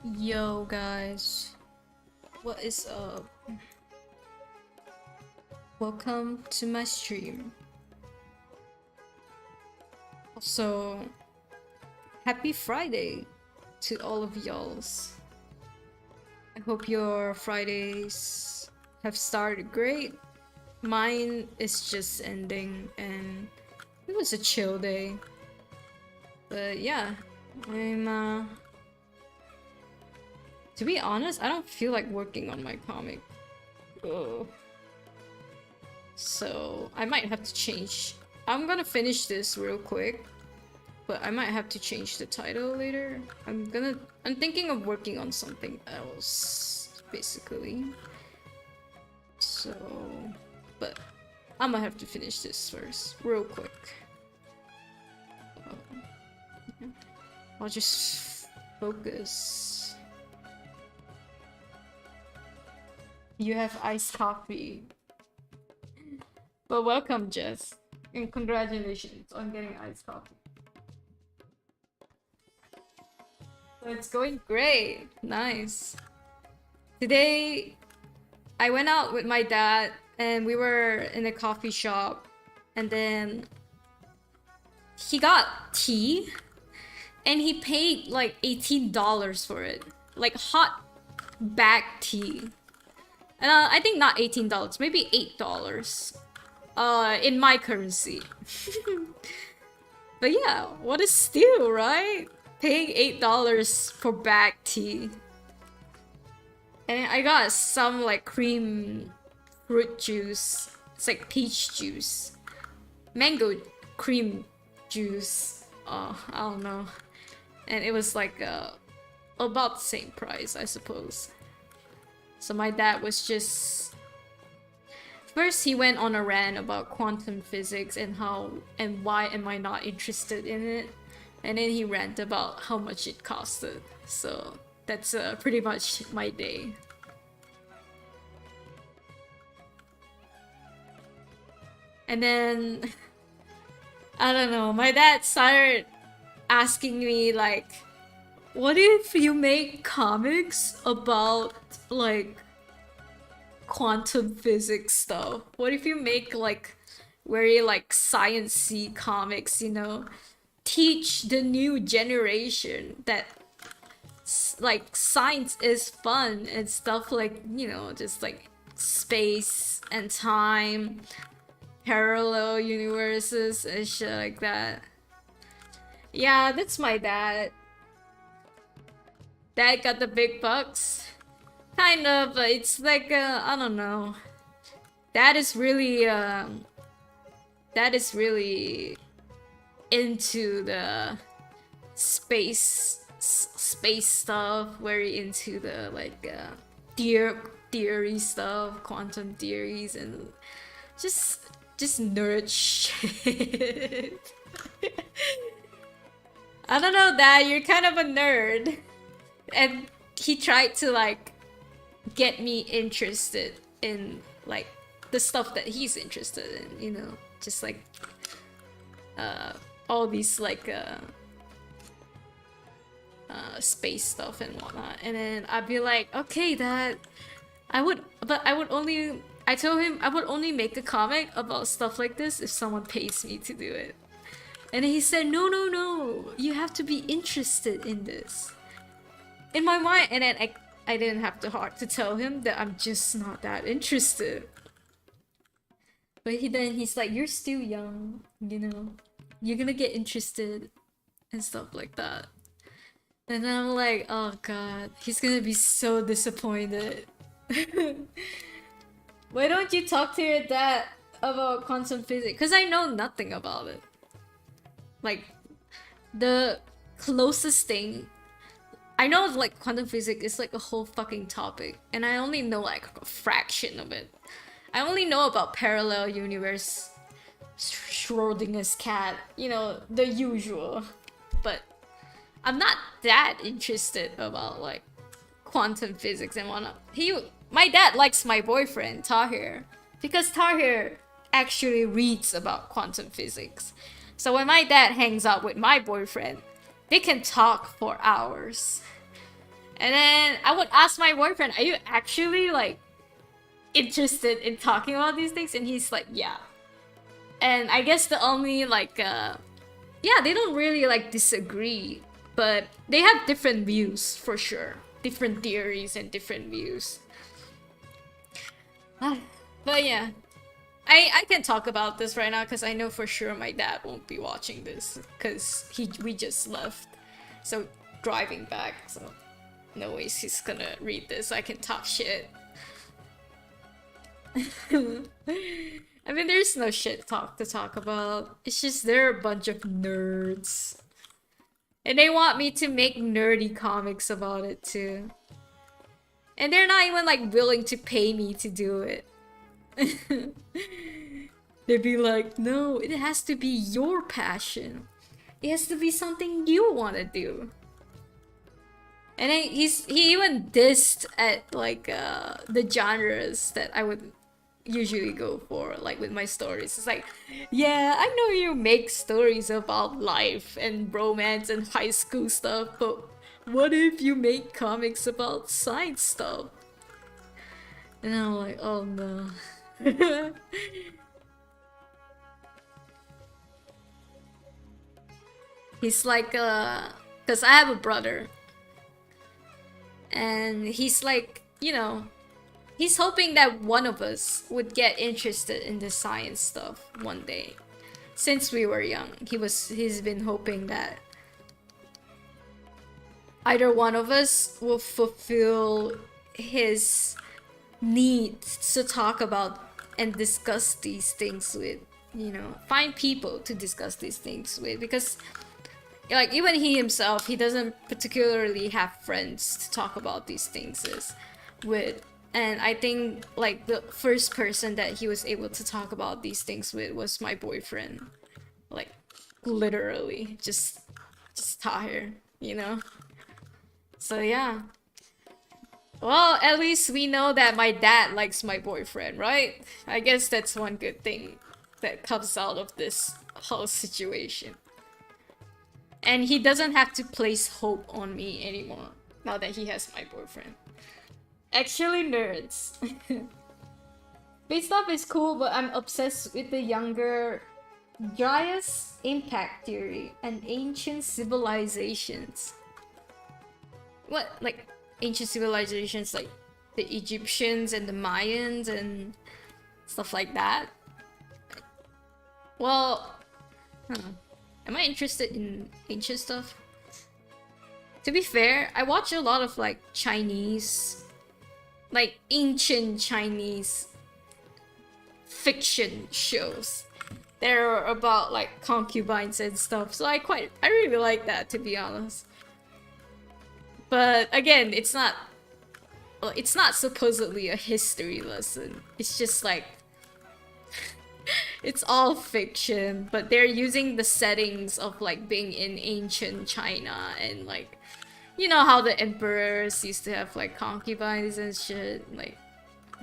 Yo guys, what is up? Welcome to my stream. Also, happy Friday to all of y'alls. I hope your Fridays have started great. Mine is just ending and it was a chill day. But yeah, I'm to be honest, I don't feel like working on my comic. Ugh. So I might have to change. I'm gonna finish this real quick, but I might have to change the title later. I'm thinking of working on something else, basically. So, but I'm gonna have to finish this first, real quick. Yeah. I'll just focus. You have iced coffee. Well, welcome, Jess. And congratulations on getting iced coffee. So it's going great. Nice. Today, I went out with my dad and we were in a coffee shop. And then he got tea and he paid like $18 for it. Like hot bag tea. And I think not $18, maybe $8. In my currency. But yeah, what a steal, right? Paying $8 for bag tea. And I got some like cream fruit juice. It's like peach juice. Mango cream juice. Oh, I don't know. And it was like about the same price, I suppose. So my dad was just... First he went on a rant about quantum physics and how and why am I not interested in it. And then he ranted about how much it costed. So that's pretty much my day. And then... I don't know, my dad started asking me like, what if you make comics about like quantum physics stuff? What if you make like very like science-y comics, you know? Teach the new generation that like science is fun and stuff, like, you know, just like space and time, parallel universes and shit like that. Yeah, that's my dad. Dad got the big bucks. Kind of, it's like, I don't know. Dad is really into the space stuff, very into the like theory stuff, quantum theories, and just nerd shit. I don't know, Dad, you're kind of a nerd. And he tried to like get me interested in like the stuff that he's interested in, you know, just like all these like space stuff and whatnot. And then I'd be like, okay, Dad, I told him I would only make a comic about stuff like this if someone pays me to do it. And he said, no, you have to be interested in this. In my mind, and then I didn't have the heart to tell him that I'm just not that interested. But he's like, you're still young, you know, you're gonna get interested and stuff like that. And I'm like, oh god, he's gonna be so disappointed. Why don't you talk to your dad about quantum physics? Because I know nothing about it. Like, the closest thing I know, like, quantum physics is like a whole fucking topic, and I only know like a fraction of it. I only know about parallel universe, Schrodinger's cat, you know, the usual. But I'm not that interested about like quantum physics and whatnot. My dad likes my boyfriend Tahir because Tahir actually reads about quantum physics. So when my dad hangs out with my boyfriend, they can talk for hours. And then I would ask my boyfriend, "Are you actually like interested in talking about these things?" And he's like, "Yeah." And I guess the only like yeah, they don't really like disagree, but they have different views for sure. Different theories and different views. But yeah, I can talk about this right now because I know for sure my dad won't be watching this because we just left, so driving back, so no ways he's gonna read this. I can talk shit. I mean, there's no shit to talk about. It's just they're a bunch of nerds, and they want me to make nerdy comics about it too. And they're not even like willing to pay me to do it. They'd be like, "No, it has to be your passion. It has to be something you want to do." And then he even dissed at like the genres that I would usually go for, like with my stories. It's like, "Yeah, I know you make stories about life and romance and high school stuff, but what if you make comics about science stuff?" And I'm like, "Oh no." He's like, cause I have a brother, and he's like, he's hoping that one of us would get interested in the science stuff one day. Since we were young, he's been hoping that either one of us will fulfill his need to talk about and discuss these things with, find people to discuss these things with, because like even he himself, he doesn't particularly have friends to talk about these things with. And I think like the first person that he was able to talk about these things with was my boyfriend. Like literally just Tahir, So yeah. Well, at least we know that my dad likes my boyfriend, right? I guess that's one good thing that comes out of this whole situation. And he doesn't have to place hope on me anymore now that he has my boyfriend. Actually, nerds. Base stuff is cool, but I'm obsessed with the younger Dryas impact theory and ancient civilizations. What, like ancient civilizations like the Egyptians and the Mayans and stuff like that? Well, am I interested in ancient stuff? To be fair, I watch a lot of like Chinese, like ancient Chinese fiction shows. They're about like concubines and stuff, so I really like that, to be honest. But again, it's not supposedly a history lesson. It's just like it's all fiction, but they're using the settings of like being in ancient China and like how the emperors used to have like concubines and shit, like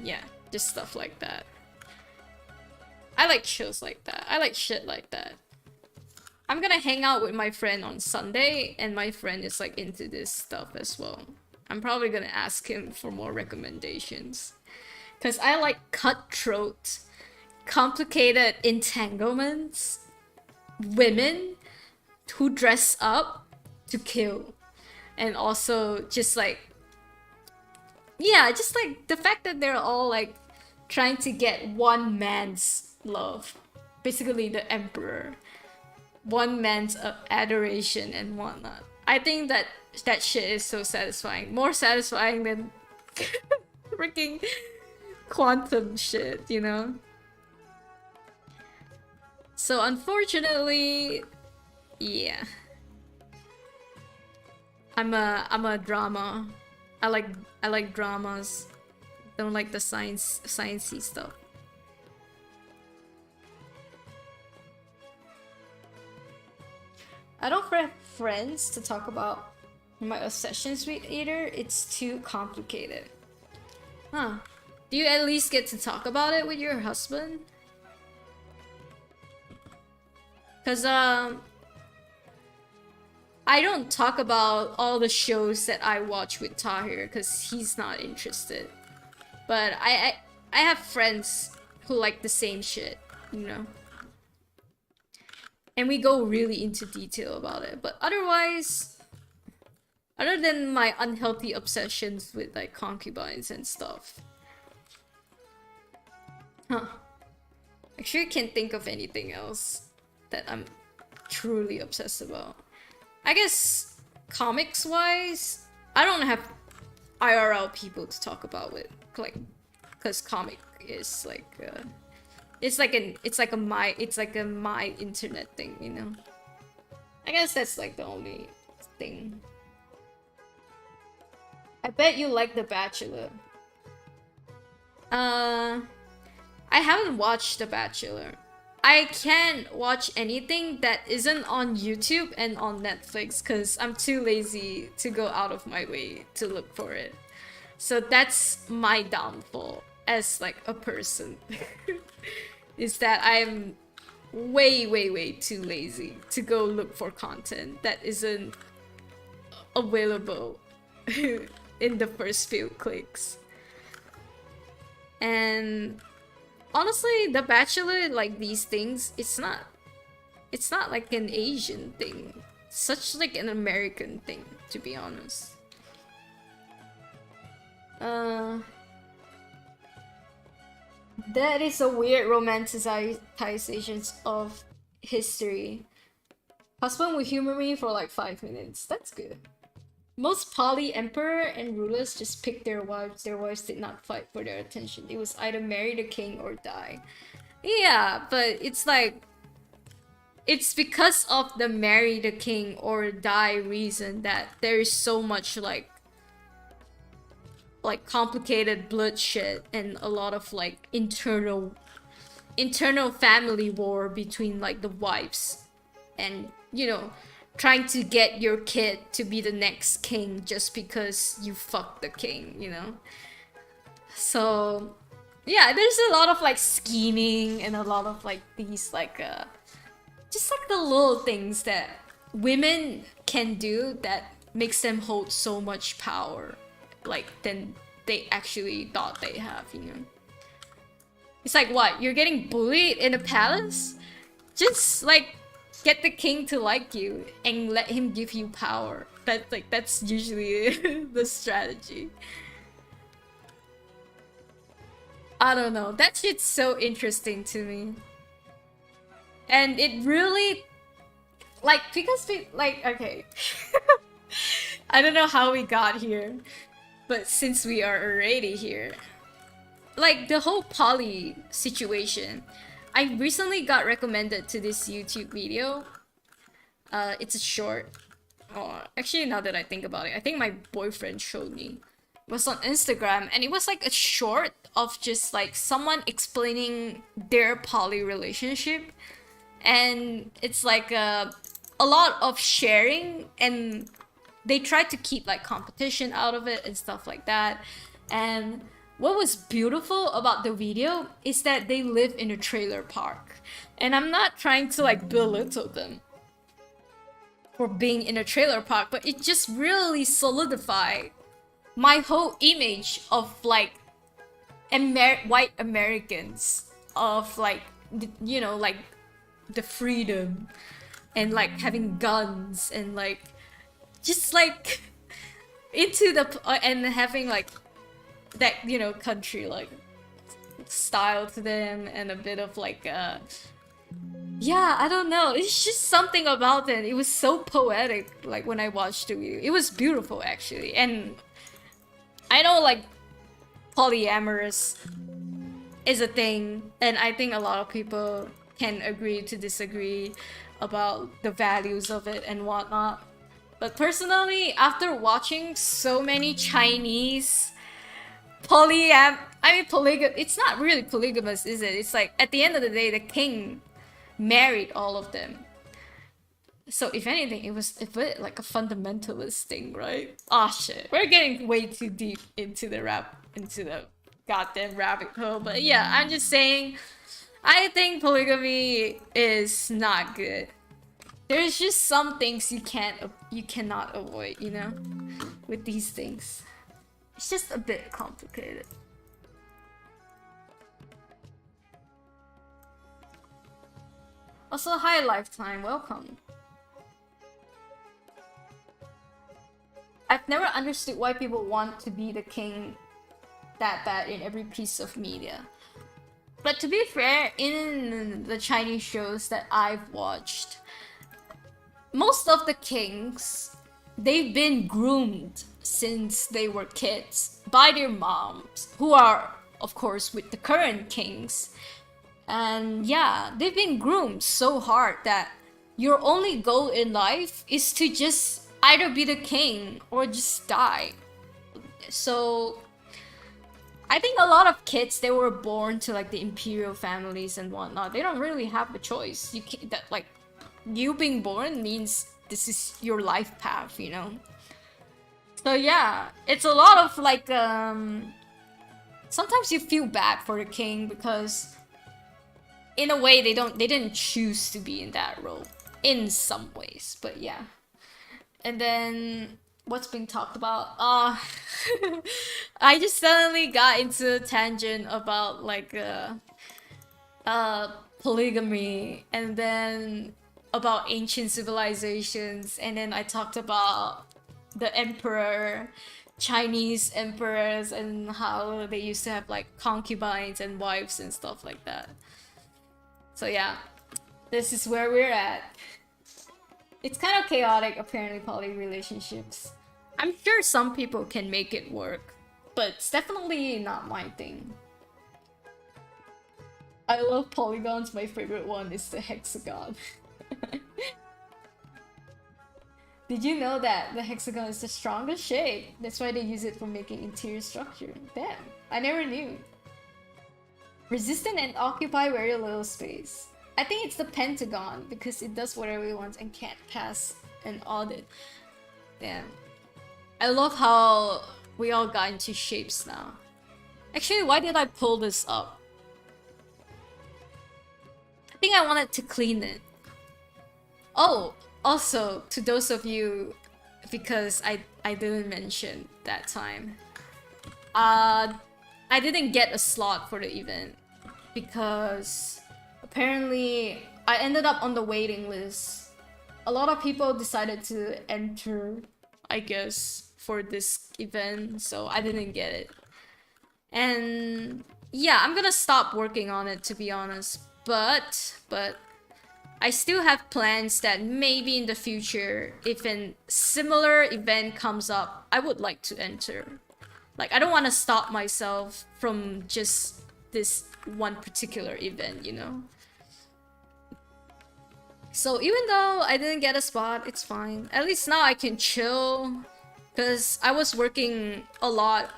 yeah, just stuff like that. I like shows like that. I like shit like that. I'm gonna hang out with my friend on Sunday, and my friend is like into this stuff as well. I'm probably gonna ask him for more recommendations. Cause I like cutthroat, complicated entanglements, women who dress up to kill. And also just like, yeah, just like the fact that they're all like trying to get one man's love. Basically the emperor. One man's adoration and whatnot. I think that shit is so satisfying. More satisfying than freaking quantum shit, So unfortunately, yeah. I'm a drama. I like dramas. Don't like the sciencey stuff. I don't have friends to talk about my obsessions with either. It's too complicated. Huh. Do you at least get to talk about it with your husband? Cause I don't talk about all the shows that I watch with Tahir because he's not interested. But I have friends who like the same shit, you know. And we go really into detail about it. But otherwise, other than my unhealthy obsessions with like concubines and stuff. Huh. Actually, I can't think of anything else that I'm truly obsessed about. I guess comics-wise, I don't have IRL people to talk about with, like, because comic is like, it's like a my internet thing, you know. I guess that's like the only thing. I bet you like The Bachelor. I haven't watched The Bachelor. I can't watch anything that isn't on YouTube and on Netflix because I'm too lazy to go out of my way to look for it. So that's my downfall as like a person. Is that I'm way too lazy to go look for content that isn't available in the first few clicks. And honestly, The Bachelor, like these things, it's not like an Asian thing. It's such like an American thing, to be honest. That is a weird romanticization of history. Husband will humor me for like 5 minutes. That's good. Most poly emperor and rulers just picked their wives. Their wives did not fight for their attention. It was either marry the king or die. Yeah, but it's like, it's because of the marry the king or die reason that there is so much like complicated bloodshed and a lot of like internal family war between like the wives, and you know, trying to get your kid to be the next king just because you fucked the king, you know? So, yeah, there's a lot of like scheming and a lot of like these like, just like the little things that women can do that makes them hold so much power, like, than they actually thought they have, you know? It's like, what? You're getting bullied in a palace? Just like get the king to like you and let him give you power. That's usually the strategy. I don't know. That shit's so interesting to me. And it really, like, because we, like, okay. I don't know how we got here, but since we are already here, like the whole poly situation, I recently got recommended to this YouTube video. It's a short. Oh, actually, now that I think about it, I think my boyfriend showed me. It was on Instagram, and it was like a short of just like someone explaining their poly relationship, and it's like a lot of sharing, and they tried to keep like competition out of it and stuff like that. And what was beautiful about the video is that they live in a trailer park. And I'm not trying to like belittle them for being in a trailer park, but it just really solidified my whole image of like white Americans, of like, you know, like the freedom and like having guns and like just like into the and having like that, you know, country like style to them, and a bit of like yeah, I don't know, it's just something about it. It was so poetic, like when I watched the video. It was beautiful actually. And I know like polyamorous is a thing, and I think a lot of people can agree to disagree about the values of it and whatnot. But personally, after watching so many Chinese it's not really polygamous, is it? It's like at the end of the day, the king married all of them. So if anything, it was a bit like a fundamentalist thing, right? Ah, shit. We're getting way too deep into the goddamn rabbit hole. But yeah, I'm just saying, I think polygamy is not good. There's just some things you cannot avoid, you know, with these things. It's just a bit complicated. Also, hi Lifetime, welcome. I've never understood why people want to be the king that bad in every piece of media. But to be fair, in the Chinese shows that I've watched, most of the kings, they've been groomed since they were kids by their moms, who are, of course, with the current kings. And yeah, they've been groomed so hard that your only goal in life is to just either be the king or just die. So I think a lot of kids, they were born to like the imperial families and whatnot. They don't really have a choice. You can't, that like you being born means this is your life path, you know. So yeah, it's a lot of like sometimes you feel bad for the king because in a way they didn't choose to be in that role in some ways, but yeah. And then what's being talked about? I just suddenly got into a tangent about like polygamy, and then about ancient civilizations, and then I talked about the emperor, Chinese emperors, and how they used to have like concubines and wives and stuff like that. So yeah, this is where we're at. It's kind of chaotic, apparently, poly relationships. I'm sure some people can make it work, but it's definitely not my thing. I love polygons, my favorite one is the hexagon. Did you know that the hexagon is the strongest shape? That's why they use it for making interior structure. Damn, I never knew. Resistant and occupy very little space. I think it's the pentagon because it does whatever it wants and can't cast an audit. Damn. I love how we all got into shapes now. Actually, why did I pull this up? I think I wanted to clean it. Oh, also, to those of you, because I didn't mention that time. I didn't get a slot for the event because apparently I ended up on the waiting list. A lot of people decided to enter, I guess, for this event, so I didn't get it. And yeah, I'm gonna stop working on it, to be honest. But I still have plans that maybe in the future, if a similar event comes up, I would like to enter. Like, I don't want to stop myself from just this one particular event, you know? So even though I didn't get a spot, it's fine. At least now I can chill. Because I was working a lot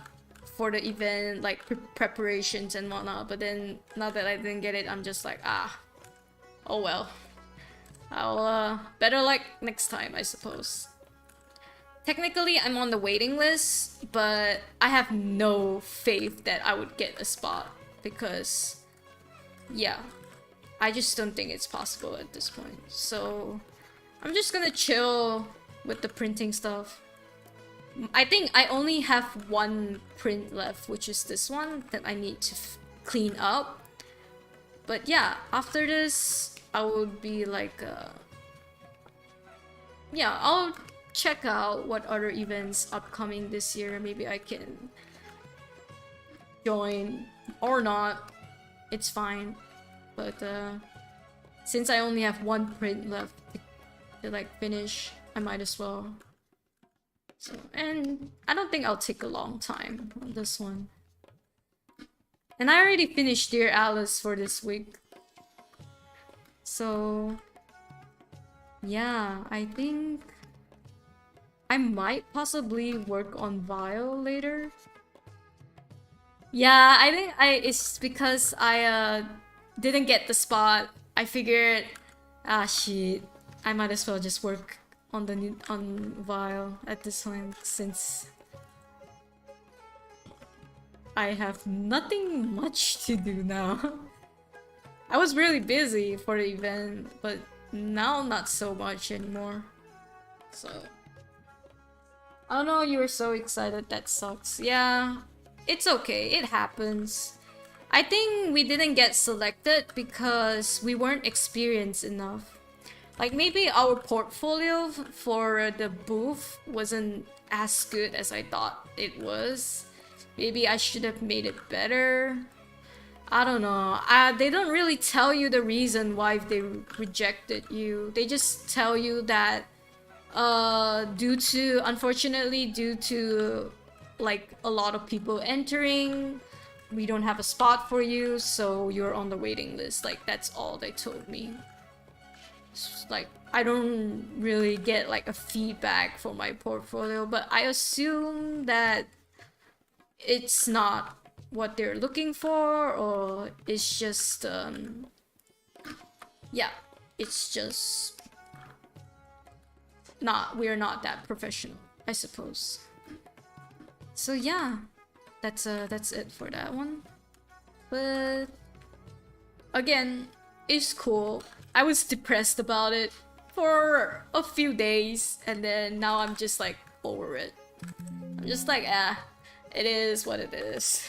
for the event, like preparations and whatnot. But then, now that I didn't get it, I'm just like, ah, oh well. I'll, better luck next time, I suppose. Technically, I'm on the waiting list, but I have no faith that I would get a spot. Because, yeah, I just don't think it's possible at this point. So, I'm just gonna chill with the printing stuff. I think I only have one print left, which is this one that I need to clean up. But yeah, after this, I would be like, yeah, I'll check out what other events upcoming this year. Maybe I can join or not. It's fine. But since I only have one print left to like finish, I might as well. So, and I don't think I'll take a long time on this one. And I already finished Dear Alice for this week. So, yeah, I think I might possibly work on Vile later. Yeah, I think it's because I didn't get the spot. I figured, ah shit, I might as well just work on Vile at this time since I have nothing much to do now. I was really busy for the event, but Now not so much anymore. So oh no, you were so excited. That sucks. Yeah, it's okay. It happens. I think we didn't get selected because we weren't experienced enough. Like maybe our portfolio for the booth wasn't as good as I thought it was. Maybe I should have made it better. I don't know. They don't really tell you the reason why they rejected you. They just tell you that unfortunately due to like a lot of people entering, we don't have a spot for you, so you're on the waiting list. Like that's all they told me. Like I don't really get like a feedback for my portfolio, but I assume that it's not what they're looking for, or it's just yeah, it's just we're not that professional, I suppose. So yeah, that's it for that one. But again, it's cool. I was depressed about it for a few days, and then now I'm just like over it. I'm just like, it is what it is.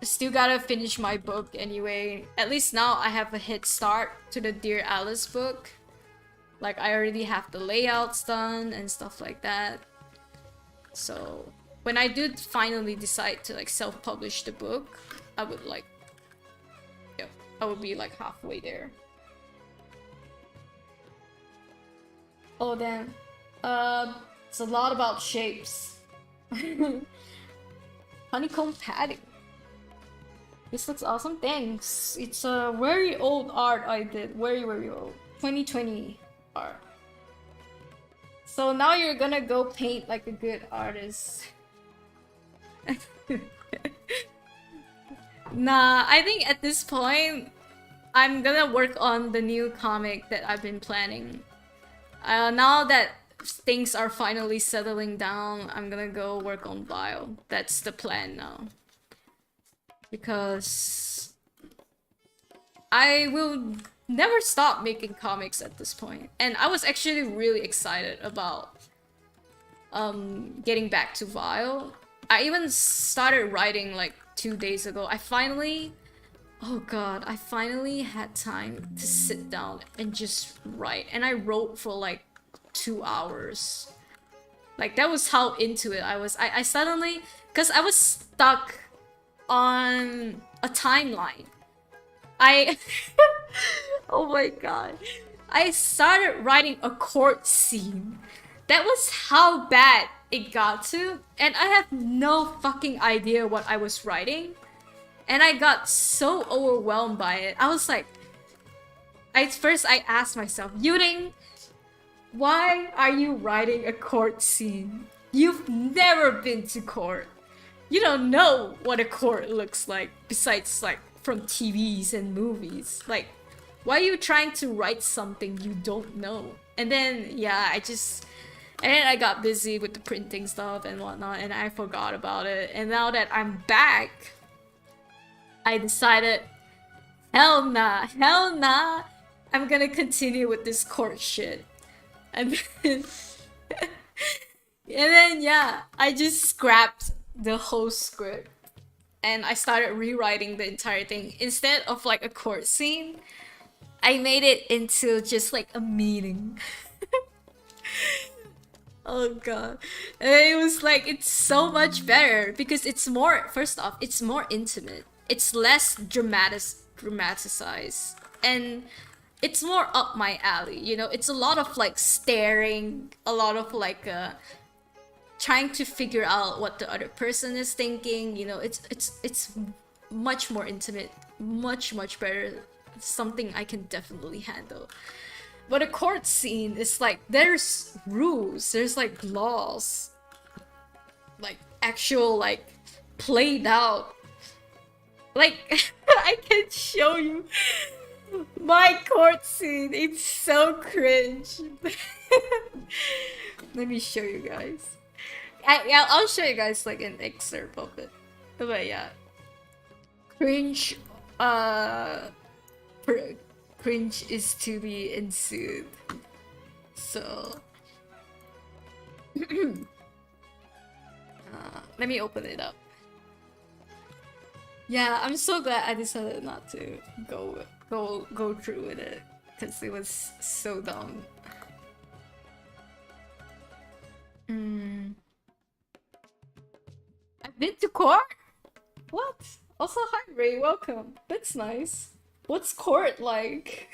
Still gotta finish my book anyway. At least now I have a head start to the Dear Alice book. Like I already have the layouts done and stuff like that. So when I do finally decide to like self-publish the book, I would like, yeah, I would be like halfway there. Oh damn. It's a lot about shapes. Honeycomb padding. This looks awesome. Thanks. It's a very old art I did. Very, very old. 2020 art. So now you're gonna go paint like a good artist. Nah, I think at this point, I'm gonna work on the new comic that I've been planning. Now that things are finally settling down, I'm gonna go work on Bio. That's the plan now. Because I will never stop making comics at this point. And I was actually really excited about getting back to Vile. I even started writing like 2 days ago. I finally had time to sit down and just write. And I wrote for like 2 hours. Like that was how into it I was. I suddenly, because I was stuck on a timeline. Oh my god. I started writing a court scene. That was how bad it got to, and I have no fucking idea what I was writing. And I got so overwhelmed by it. I was like, first I asked myself, Yuuning, why are you writing a court scene? You've never been to court. You don't know what a court looks like, besides like from TVs and movies. Like, why are you trying to write something you don't know? And then, yeah, and then I got busy with the printing stuff and whatnot, and I forgot about it. And now that I'm back, I decided, hell nah, I'm gonna continue with this court shit. And then, yeah, I just scrapped the whole script. And I started rewriting the entire thing. Instead of like a court scene, I made it into just like a meeting. Oh god. And it was like, it's so much better because it's more, first off, it's more intimate. It's less dramatized. And it's more up my alley, you know? It's a lot of like staring, a lot of like trying to figure out what the other person is thinking, you know? It's much more intimate, much better. It's something I can definitely handle. But a court scene is like, there's rules, there's like laws, like actual like played out. Like I can show you my court scene. It's so cringe. Let me show you guys. I'll show you guys like an excerpt of it. But yeah, cringe. cringe is to be ensued. So let me open it up. Yeah, I'm so glad I decided not to go through with it because it was so dumb. I've been to court? What? Also, hi Ray, welcome. That's nice. What's court like?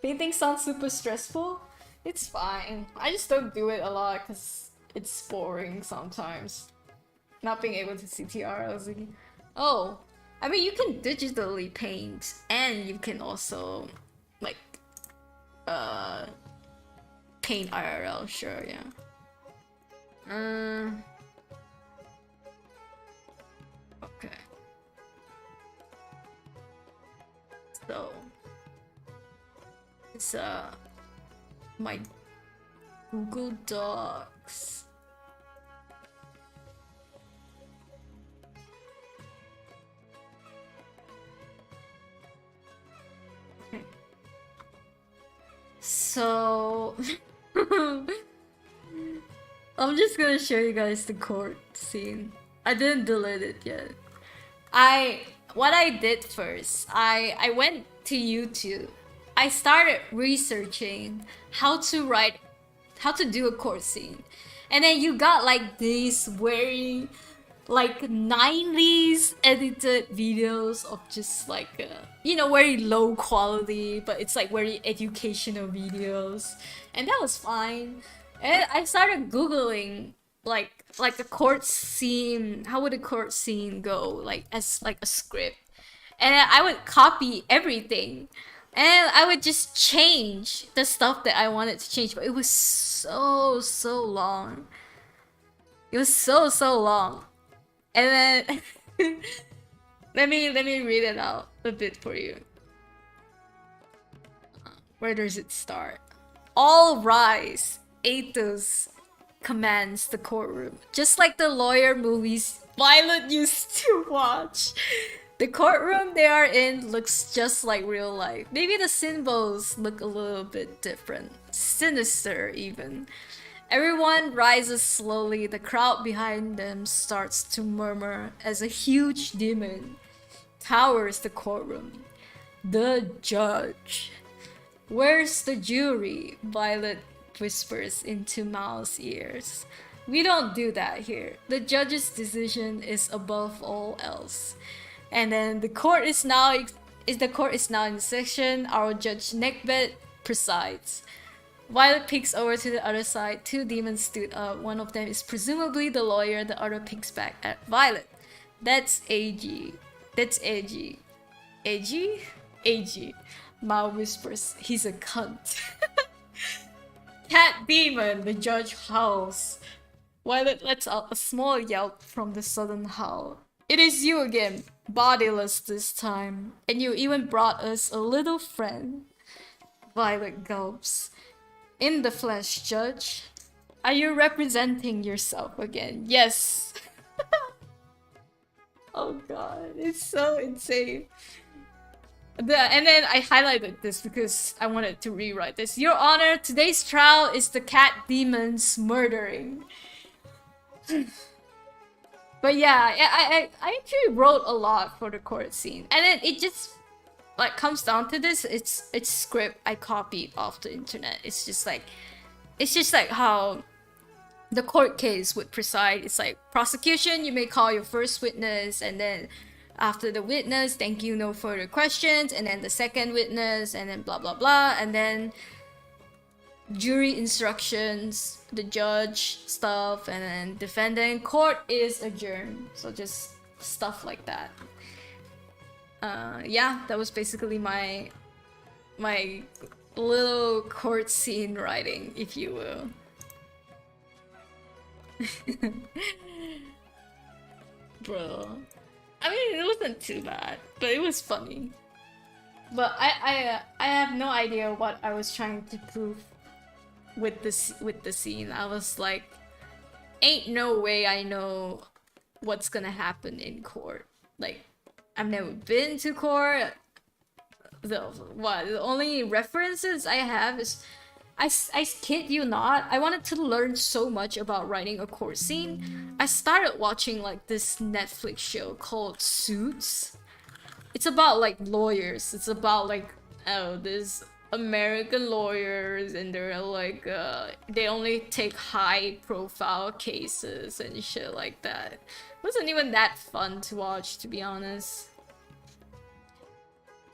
Painting sounds super stressful? It's fine. I just don't do it a lot because it's boring sometimes. Not being able to CTR, I was like, oh. I mean, you can digitally paint and you can also, like, paint IRL, sure, yeah. Okay. So, it's, my Google Docs. Okay. So, I'm just gonna show you guys the court scene. I didn't delete it yet. What I did first, I went to YouTube. I started researching how to do a court scene. And then you got like these very like 90s edited videos of just like you know, very low quality, but it's like very educational videos. And that was fine. And I started googling like a court scene, how would a court scene go, like as like a script. And then I would copy everything. And I would just change the stuff that I wanted to change, but it was so long. It was so long. And then let me read it out a bit for you. Where does it start? All rise. Athos commands the courtroom, just like the lawyer movies Violet used to watch. The courtroom they are in looks just like real life. Maybe the symbols look a little bit different. Sinister, even. Everyone rises slowly. The crowd behind them starts to murmur as a huge demon towers the courtroom. The judge. Where's the jury? Violet whispers into Mal's ears. We don't do that here. The judge's decision is above all else. And then the court is now in session. Our judge Neckbed presides. Violet peeks over to the other side. Two demons stood up. One of them is presumably the lawyer. The other peeks back at Violet. That's AG. That's AG. AG? AG. Mal whispers, he's a cunt. Cat demon, the judge howls. Violet lets out a small yelp from the sudden howl. It is you again, bodiless this time. And you even brought us a little friend. Violet gulps. In the flesh, Judge. Are you representing yourself again? Yes. Oh god, it's so insane. And then I highlighted this because I wanted to rewrite this. Your Honor, today's trial is the cat demon's murdering. But yeah, I actually wrote a lot for the court scene. And then it just like comes down to this. It's script I copied off the internet. It's just like how the court case would preside. It's like prosecution, you may call your first witness, and then after the witness, thank you, no further questions, and then the second witness, and then blah blah blah, and then jury instructions, the judge stuff, and then defendant, court is adjourned. So just stuff like that. Yeah, that was basically my little court scene writing, if you will. Bro, I mean, it wasn't too bad, but it was funny. But I have no idea what I was trying to prove with the scene. I was like, ain't no way I know what's gonna happen in court. Like, I've never been to court. the only references I have is I kid you not, I wanted to learn so much about writing a court scene. I started watching like this Netflix show called Suits. It's about like lawyers. It's about like, oh, this American lawyers, and they're like they only take high profile cases and shit like that. It wasn't even that fun to watch, to be honest.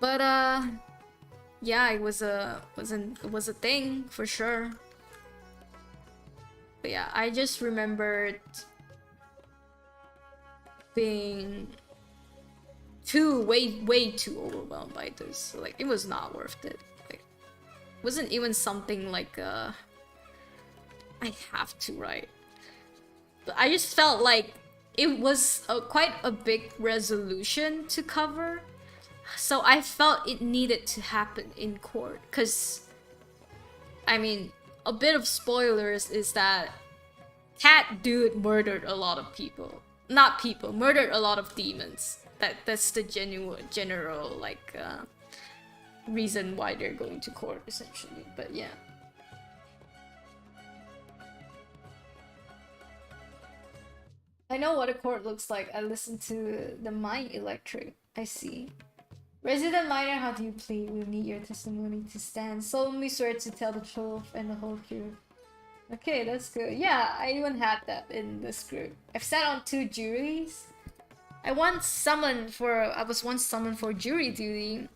But yeah, it was a thing for sure. But yeah, I just remembered being way too overwhelmed by this. Like, it was not worth it. Like, it wasn't even something like I have to write. But I just felt like it was quite a big resolution to cover. So I felt it needed to happen in court, because I mean, a bit of spoilers is that Cat Dude murdered a lot of people. Not people, murdered a lot of demons. That's the general like reason why they're going to court, essentially. But yeah. I know what a court looks like. I listened to the My Electric. I see. Resident Minor, how do you plead? We need your testimony to stand. Solemnly swear to tell the truth and the whole truth. Okay, that's good. Yeah, I even had that in the script. I've sat on 2 juries. I was once summoned for jury duty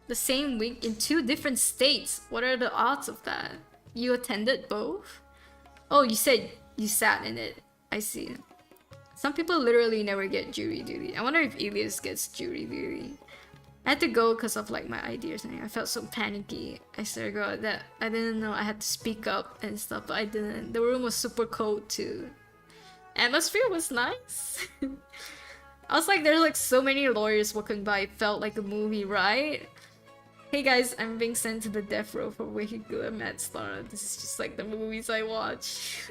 the same week in 2 different states. What are the odds of that? You attended both? Oh, you said you sat in it. I see. Some people literally never get jury duty. I wonder if Elias gets jury duty. I had to go because of like my ID or something. I felt so panicky. I swear to God that I didn't know I had to speak up and stuff, but I didn't. The room was super cold too. Atmosphere was nice. I was like, there's like so many lawyers walking by. It felt like a movie, right? Hey guys, I'm being sent to the death row for vehicular manslaughter. This is just like the movies I watch.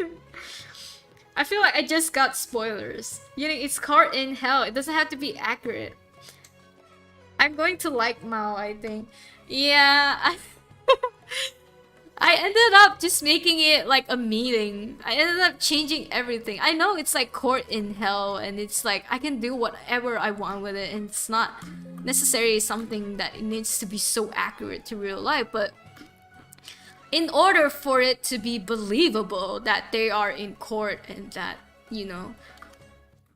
I feel like I just got spoilers. You know, it's court in hell. It doesn't have to be accurate. I'm going to like Mao, I think. Yeah, I ended up just making it like a meeting. I ended up changing everything. I know it's like court in hell, and it's like I can do whatever I want with it, and it's not necessarily something that it needs to be so accurate to real life, but in order for it to be believable that they are in court and that, you know,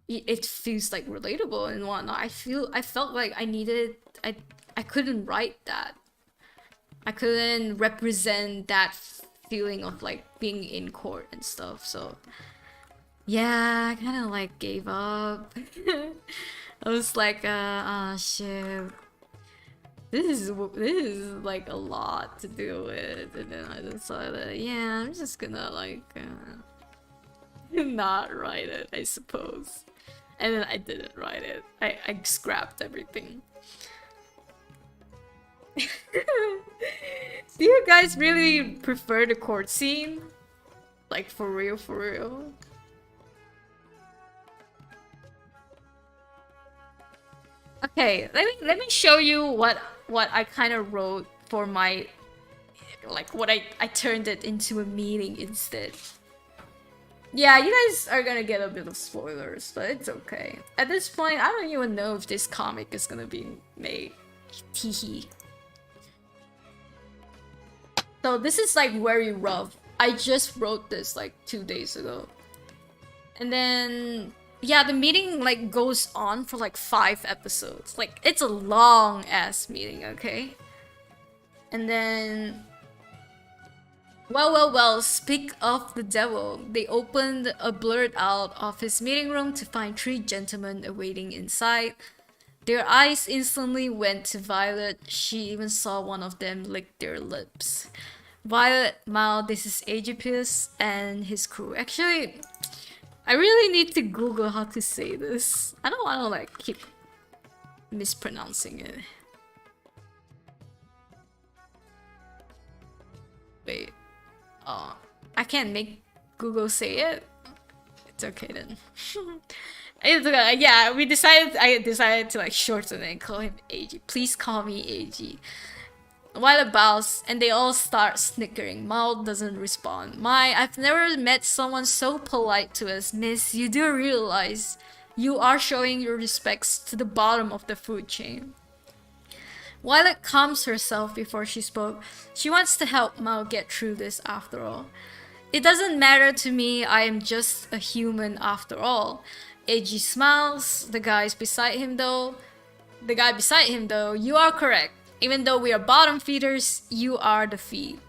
it feels like relatable and whatnot. I felt like I couldn't write that. I couldn't represent that feeling of like being in court and stuff. So yeah, I kind of like gave up. I was like, oh shit, this is like a lot to deal with, and then I decided, yeah, I'm just gonna like not write it, I suppose. And then I didn't write it. I scrapped everything. Do you guys really prefer the court scene? Like for real, for real? Okay, let me show you what I kind of wrote for my, like what I turned it into a meeting instead. Yeah, you guys are gonna get a bit of spoilers, but it's okay. At this point, I don't even know if this comic is gonna be made. Teehee. So this is like very rough. I just wrote this like 2 days ago. And then yeah, the meeting like goes on for like 5 episodes. Like it's a long ass meeting, okay? And then well, speak of the devil. They opened a blurt out of his meeting room to find 3 gentlemen awaiting inside. Their eyes instantly went to Violet. She even saw one of them lick their lips. Violet, Mao, this is Aegipus and his crew. Actually, I really need to Google how to say this. I don't want to like keep mispronouncing it. Wait. I can't make Google say it. It's okay then. Yeah, we decided. I decided to like shorten it and call him AG. Please call me AG. While it bows, and they all start snickering. Mao doesn't respond. I've never met someone so polite to us, miss. You do realize you are showing your respects to the bottom of the food chain. Violet calms herself before she spoke. She wants to help Mao get through this after all. It doesn't matter to me, I am just a human after all. AG smiles. The guy beside him though, you are correct. Even though we are bottom feeders, you are the feed.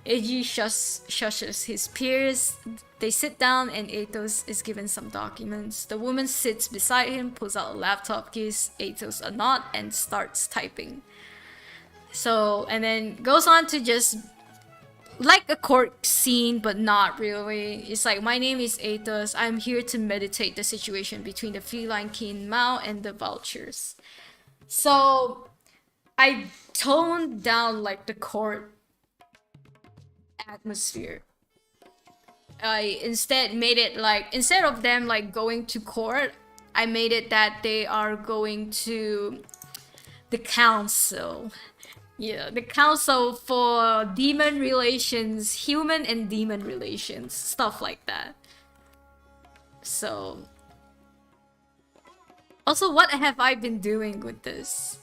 AG shushes his peers. They sit down and Athos is given some documents. The woman sits beside him, pulls out a laptop, gives Athos a nod and starts typing. So, and then goes on to just like a court scene, but not really. It's like, my name is Athos. I'm here to meditate the situation between the feline king Mao and the vultures. So I toned down like the court atmosphere. I instead made it like, instead of them like going to court, I made it that they are going to the council. Yeah, the council for demon relations, human and demon relations, stuff like that. So, also, what have I been doing with this?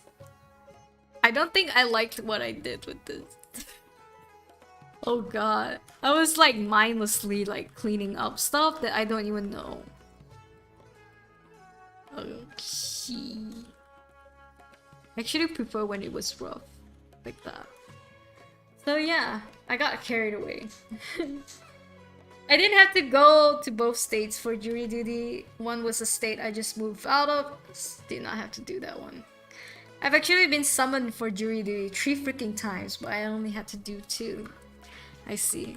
I don't think I liked what I did with this. Oh god. I was like mindlessly like cleaning up stuff that I don't even know. Okay. I actually prefer when it was rough. Like that. So yeah, I got carried away. I didn't have to go to both states for jury duty. One was a state I just moved out of. Did not have to do that one. I've actually been summoned for jury duty 3 freaking times, but I only had to do 2. I see.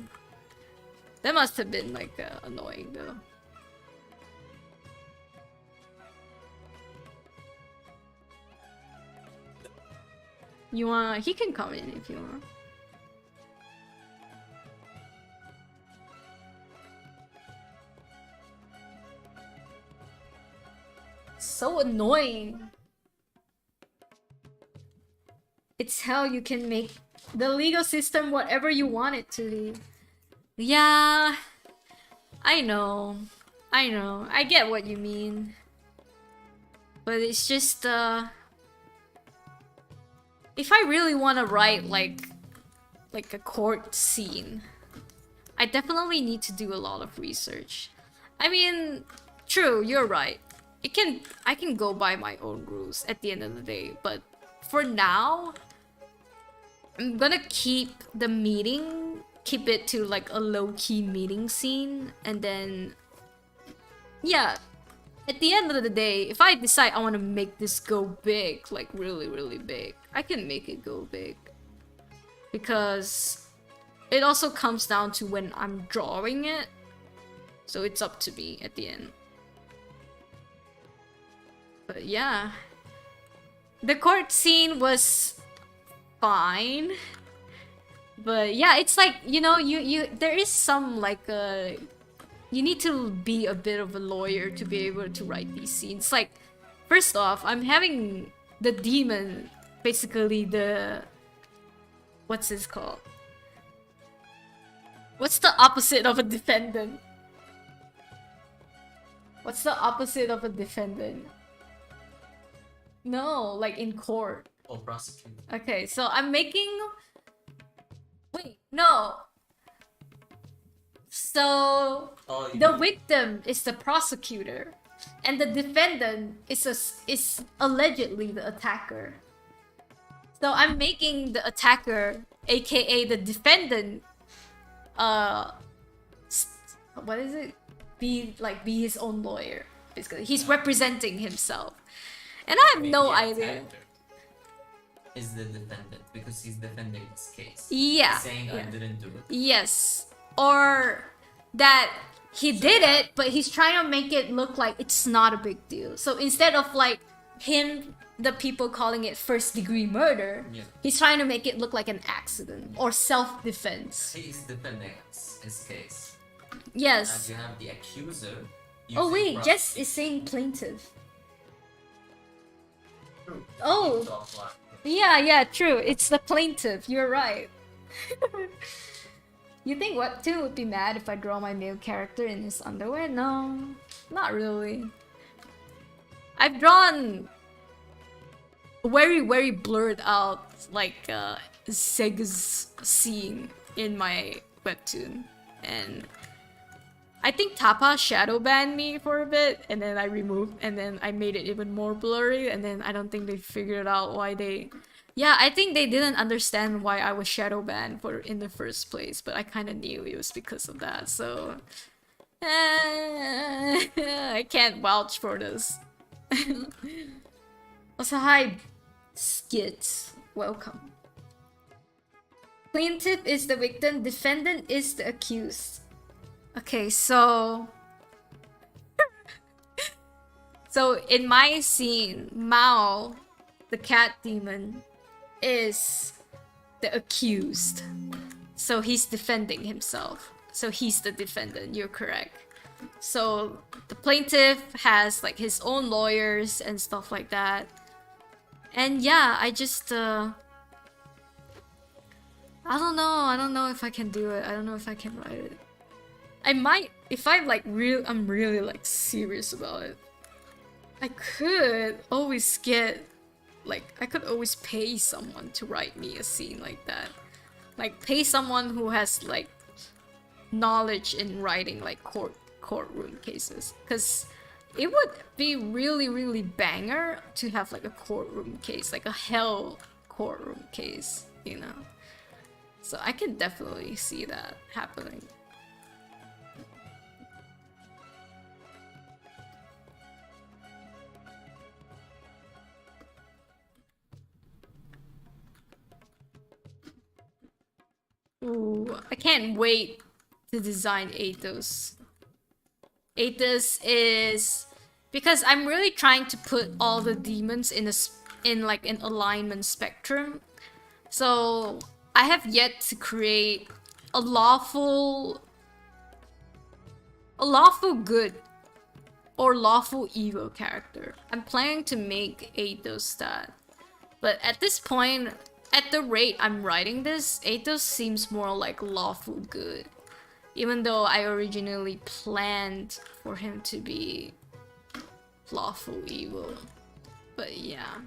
That must have been like annoying though. You want? He can come in if you want. So annoying. It's how you can make the legal system whatever you want it to be. Yeah, I know. I get what you mean. But it's just if I really want to write like a court scene, I definitely need to do a lot of research. I mean, true, you're right. I can go by my own rules at the end of the day, but for now, I'm gonna keep it to like a low-key meeting scene, and then yeah, at the end of the day, if I decide I want to make this go big, like really, really big, I can make it go big. Because it also comes down to when I'm drawing it. So it's up to me at the end. But yeah. The court scene was fine. But yeah, it's like, you know, there is some like you need to be a bit of a lawyer to be able to write these scenes. Like, first off, I'm having the demon, basically the... What's this called? What's the opposite of a defendant? What's the opposite of a defendant? No, like in court. Oh, prosecutor. Okay, so I'm making... Wait, no. So the victim is the prosecutor, and the defendant is allegedly the attacker. So I'm making the attacker, aka the defendant, what is it? Be his own lawyer. Basically, he's representing himself, and I have no idea. Is the defendant because he's defending his case. Yeah. He's saying I didn't do it. Yes. Or that he did it, but he's trying to make it look like it's not a big deal. So instead of like the people calling it first-degree murder, he's trying to make it look like an accident or self-defense. He is defending his case. Yes. And you have the accuser Oh using wait, Jess property. is saying plaintive. True. Oh. It's offline. Yeah, true. It's the plaintive. You're right. You think Webtoon would be mad if I draw my male character in his underwear? No, not really. I've drawn very blurred out like Sega's scene in my Webtoon, and I think Tapa shadow banned me for a bit, and then I removed, and then I made it even more blurry, and then I don't think they figured out why they. Yeah, I think they didn't understand why I was shadow banned for in the first place, but I kind of knew it was because of that. So I can't vouch for this. Also, hi, Skits. Welcome. Plaintiff is the victim, defendant is the accused. Okay, so in my scene, Mao, the cat demon, is the accused. So he's defending himself. So he's the defendant, you're correct. So the plaintiff has like his own lawyers and stuff like that. And yeah, I just I don't know if I can do it. I don't know if I can write it. I might, if I'm like I'm really like serious about it. I could always get, like, I could always pay someone to write me a scene like that. Like, pay someone who has like knowledge in writing like courtroom cases. Because it would be really banger to have like a courtroom case, like a hell courtroom case, you know? So I can definitely see that happening. Ooh, I can't wait to design Athos. Athos is because I'm really trying to put all the demons in like an alignment spectrum. So I have yet to create a lawful good or lawful evil character. I'm planning to make Athos that. But at this point, at the rate I'm writing this, Athos seems more like lawful good. Even though I originally planned for him to be lawful evil. But yeah.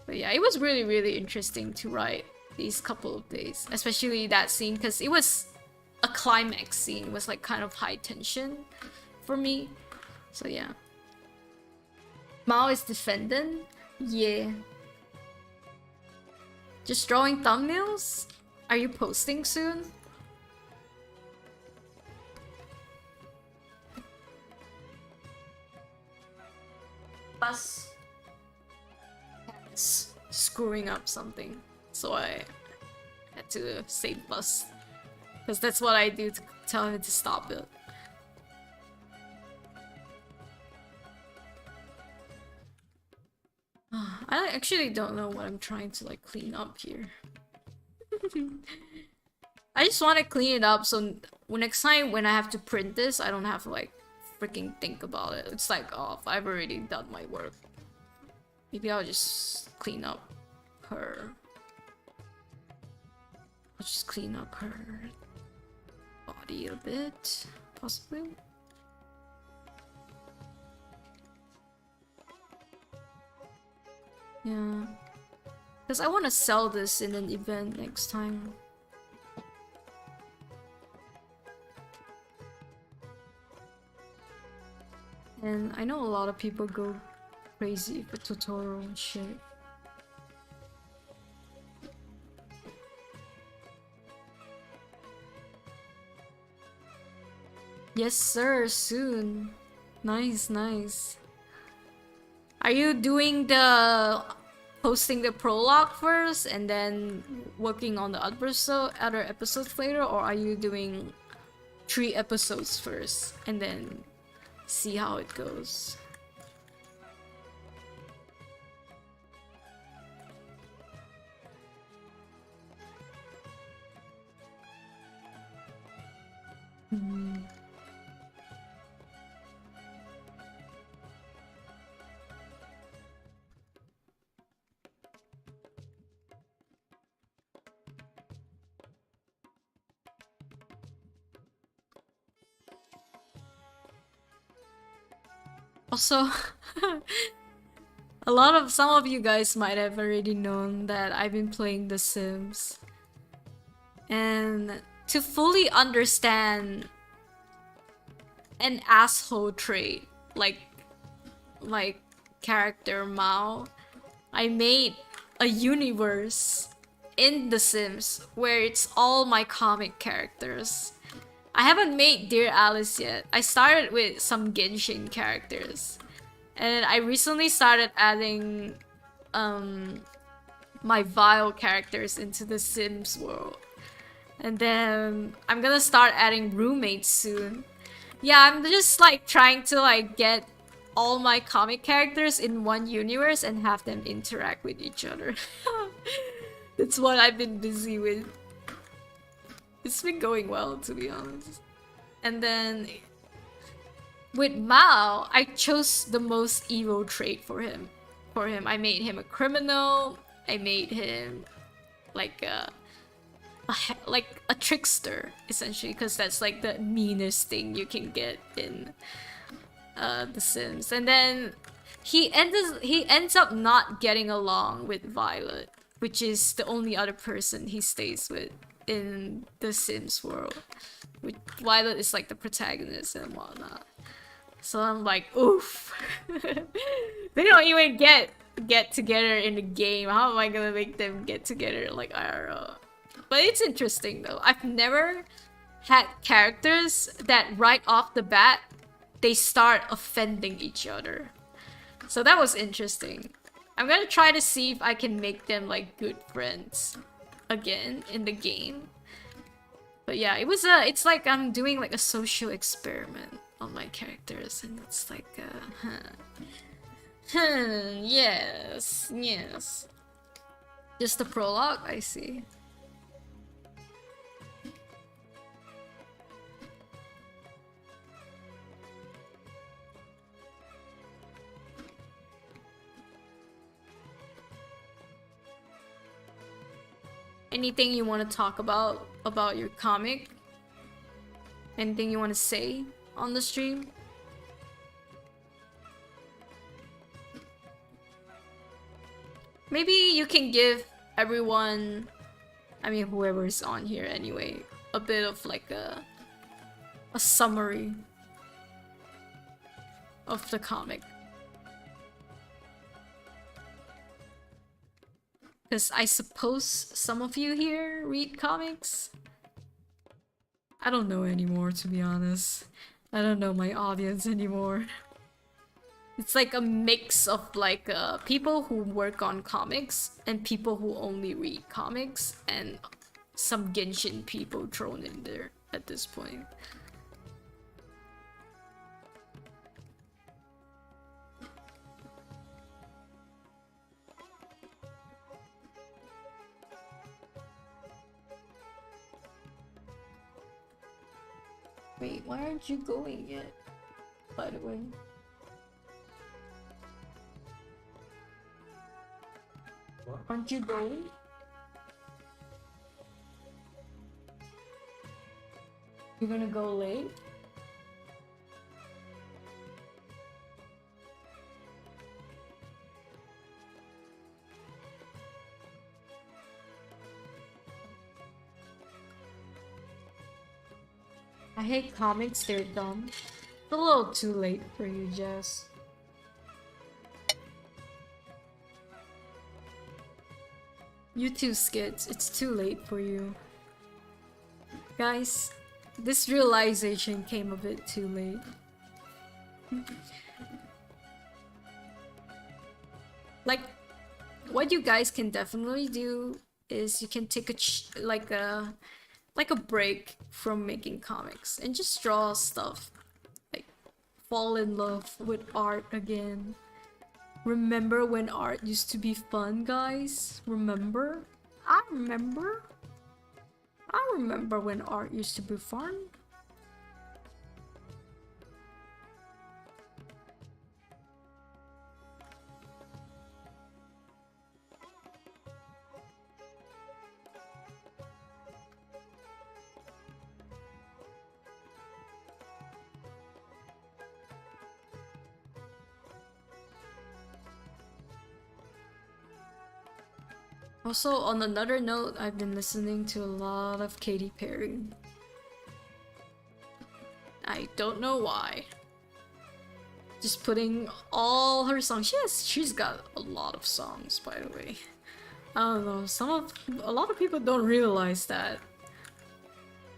But yeah, it was really interesting to write these couple of days. Especially that scene, because it was a climax scene. It was like kind of high tension for me. So yeah. Mao is defendant? Yeah. Just drawing thumbnails? Are you posting soon? Bus. It's screwing up something. So I had to say bus. Because that's what I do to tell him to stop it. I actually don't know what I'm trying to like clean up here. I just want to clean it up so next time when I have to print this, I don't have to like freaking think about it. It's like, oh, I've already done my work. Maybe I'll just clean up her. I'll just clean up her body a bit, possibly. Yeah. Because I want to sell this in an event next time. And I know a lot of people go crazy for tutorial and shit. Yes, sir, soon. Nice, nice. Are you doing the posting the prologue first and then working on the other episodes later, or are you doing 3 episodes first and then see how it goes? Hmm. Also, some of you guys might have already known that I've been playing The Sims. And to fully understand an asshole trait like my character Mao, I made a universe in The Sims where it's all my comic characters. I haven't made Dear Alice yet. I started with some Genshin characters. And I recently started adding my Vile characters into the Sims world. And then I'm gonna start adding roommates soon. Yeah, I'm just like trying to like get all my comic characters in one universe and have them interact with each other. That's what I've been busy with. It's been going well, to be honest. And then with Mao, I chose the most evil trait for him. I made him a criminal. I made him like a trickster, essentially, because that's like the meanest thing you can get in The Sims. And then he ends up not getting along with Violet, which is the only other person he stays with in The Sims world. Violet is like the protagonist and whatnot. So I'm like, oof. They don't even get together in the game. How am I gonna make them get together like IRL? But it's interesting though. I've never had characters that right off the bat they start offending each other. So that was interesting. I'm gonna try to see if I can make them like good friends again in the game. But yeah, it's like I'm doing like a social experiment on my characters, and it's like yes, yes. Just the prologue, I see. Anything you want to talk about your comic? Anything you want to say on the stream? Maybe you can give everyone, I mean whoever's on here anyway, a bit of like a summary of the comic. Because I suppose some of you here read comics? I don't know anymore, to be honest. I don't know my audience anymore. It's like a mix of like people who work on comics and people who only read comics and some Genshin people thrown in there at this point. Wait, why aren't you going yet? By the way. What? Aren't you going? You're gonna go late? I hate comics, they're dumb. It's a little too late for you, Jess. YouTube skits, it's too late for you. Guys, this realization came a bit too late. Like, what you guys can definitely do is you can take like a break from making comics and just draw stuff. Like, fall in love with art again. Remember when art used to be fun, guys? Remember? I remember when art used to be fun. Also, on another note, I've been listening to a lot of Katy Perry. I don't know why. Just putting all her songs. She's got a lot of songs, by the way. I don't know, a lot of people don't realize that.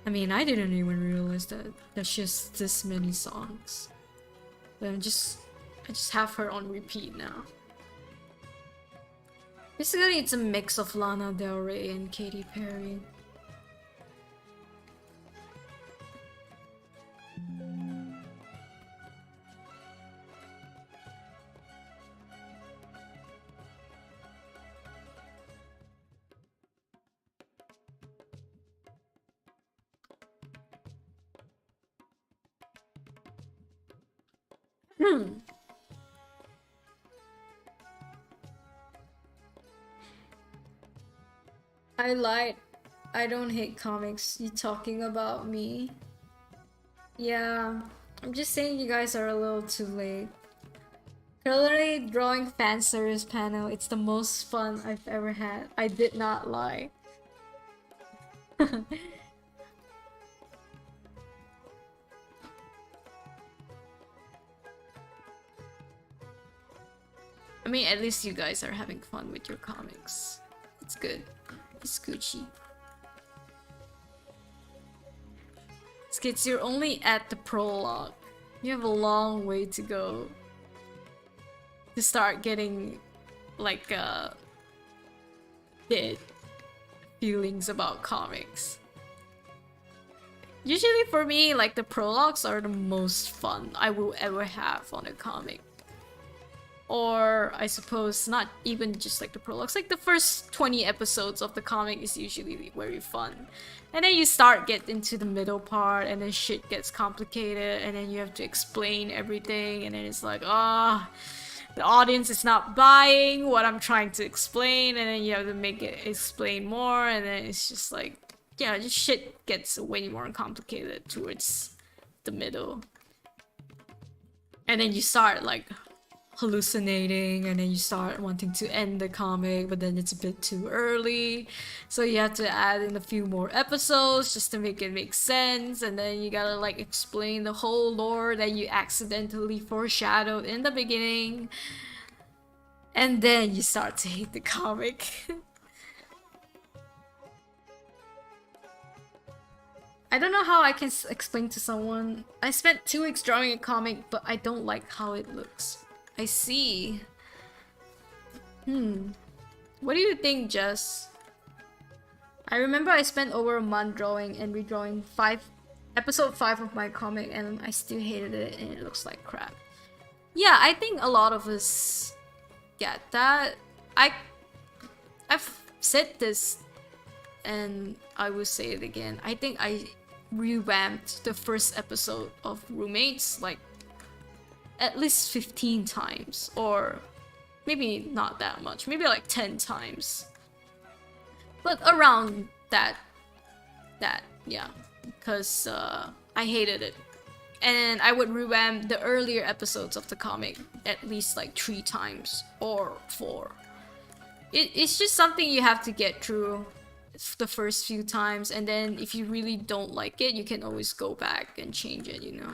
I mean, I didn't even realize that she has this many songs. But I just have her on repeat now. Basically, it's a mix of Lana Del Rey and Katy Perry. I lied. I don't hate comics. You talking about me? Yeah, I'm just saying you guys are a little too late. Currently drawing fan service panel. It's the most fun I've ever had. I did not lie. I mean, at least you guys are having fun with your comics. It's good. It's Gucci. Skits, you're only at the prologue. You have a long way to go to start getting like bit feelings about comics. Usually for me, like the prologues are the most fun I will ever have on a comic. Or I suppose not even just like the prologues, like the first 20 episodes of the comic is usually very fun. And then you start get into the middle part and then shit gets complicated and then you have to explain everything and then it's like, the audience is not buying what I'm trying to explain and then you have to make it explain more and then it's just like, yeah, just shit gets way more complicated towards the middle. And then you start like hallucinating and then you start wanting to end the comic but then it's a bit too early so you have to add in a few more episodes just to make it make sense and then you gotta like explain the whole lore that you accidentally foreshadowed in the beginning and then you start to hate the comic. I don't know how I can explain to someone. I spent 2 weeks drawing a comic but I don't like how it looks. I see. What do you think, Jess? I remember I spent over a month drawing and redrawing episode 5 of my comic and I still hated it and it looks like crap. Yeah, I think a lot of us get that. I've said this and I will say it again. I think I revamped the first episode of Roommates like at least 15 times, or maybe not that much, maybe like 10 times. But around that, yeah, because I hated it. And I would revamp the earlier episodes of the comic at least like 3 times, or 4. It's just something you have to get through the first few times, and then if you really don't like it, you can always go back and change it, you know?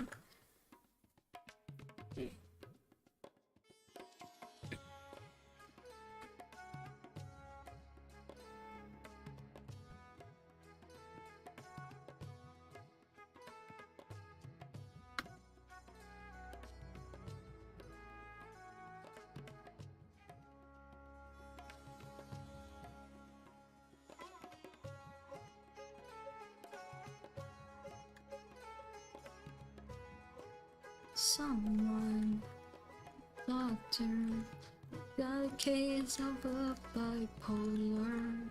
Someone, doctor, got a case of a bipolar.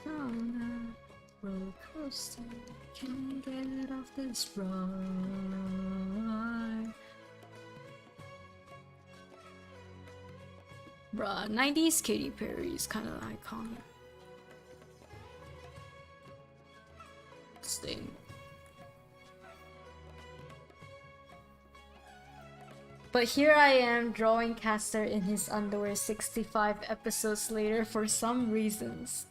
On a roller coaster, can't get off this ride. Bruh, 90s Katy Perry is kind of iconic. Sting. But here I am drawing Caster in his underwear 65 episodes later for some reasons.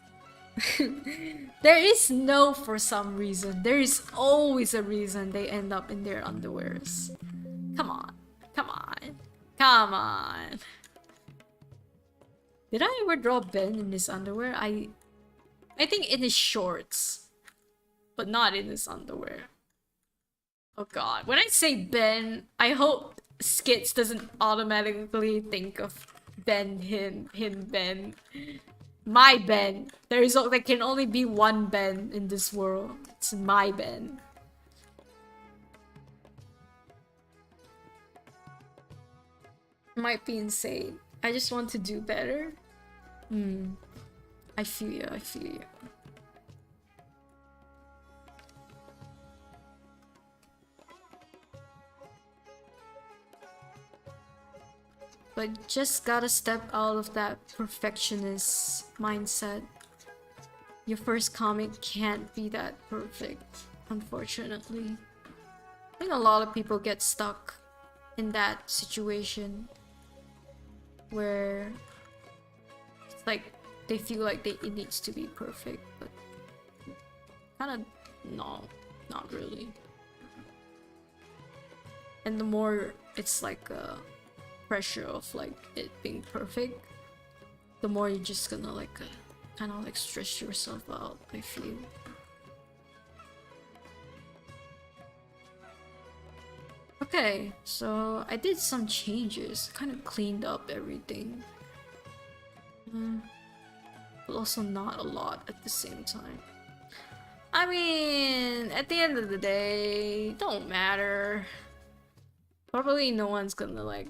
There is no for some reason. There is always a reason they end up in their underwears. Come on. Come on. Come on. Did I ever draw Ben in his underwear? I think in his shorts. But not in his underwear. Oh god. When I say Ben, I hope Skits doesn't automatically think of Ben, him, Ben. My Ben. There can only be one Ben in this world. It's my Ben. Might be insane. I just want to do better. I feel you, I feel you. But just gotta step out of that perfectionist mindset. Your first comic can't be that perfect, unfortunately. I think a lot of people get stuck in that situation where it's like they feel like it needs to be perfect, but kind of no, not really. And the more it's like a pressure of like it being perfect, the more you're just gonna like kind of like stress yourself out, I feel. Okay, so I did some changes, kind of cleaned up everything. But also not a lot at the same time. I mean, at the end of the day, don't matter. Probably no one's gonna like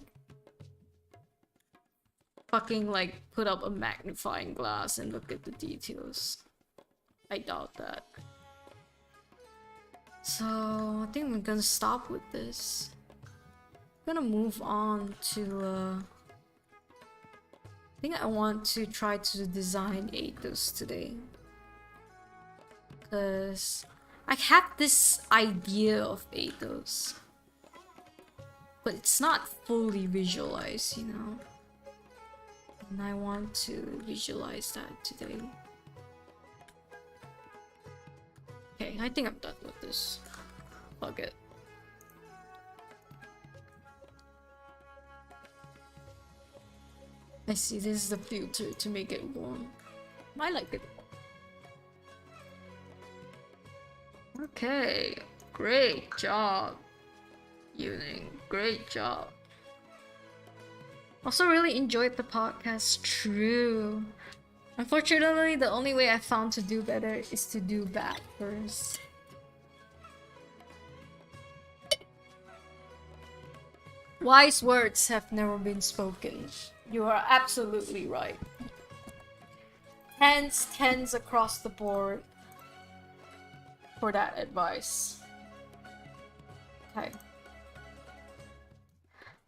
fucking like put up a magnifying glass and look at the details. I doubt that. So I think I'm gonna stop with this. I'm gonna move on to I think I want to try to design Athos today. Because I have this idea of Athos, but it's not fully visualized, you know? And I want to visualize that today. Okay, I think I'm done with this. Fuck it. I see, this is the filter to make it warm. I like it. Okay, great job, yuuning. Great job. Also really enjoyed the podcast. True. Unfortunately, the only way I found to do better is to do bad first. Wise words have never been spoken. You are absolutely right. Tens across the board for that advice. Okay.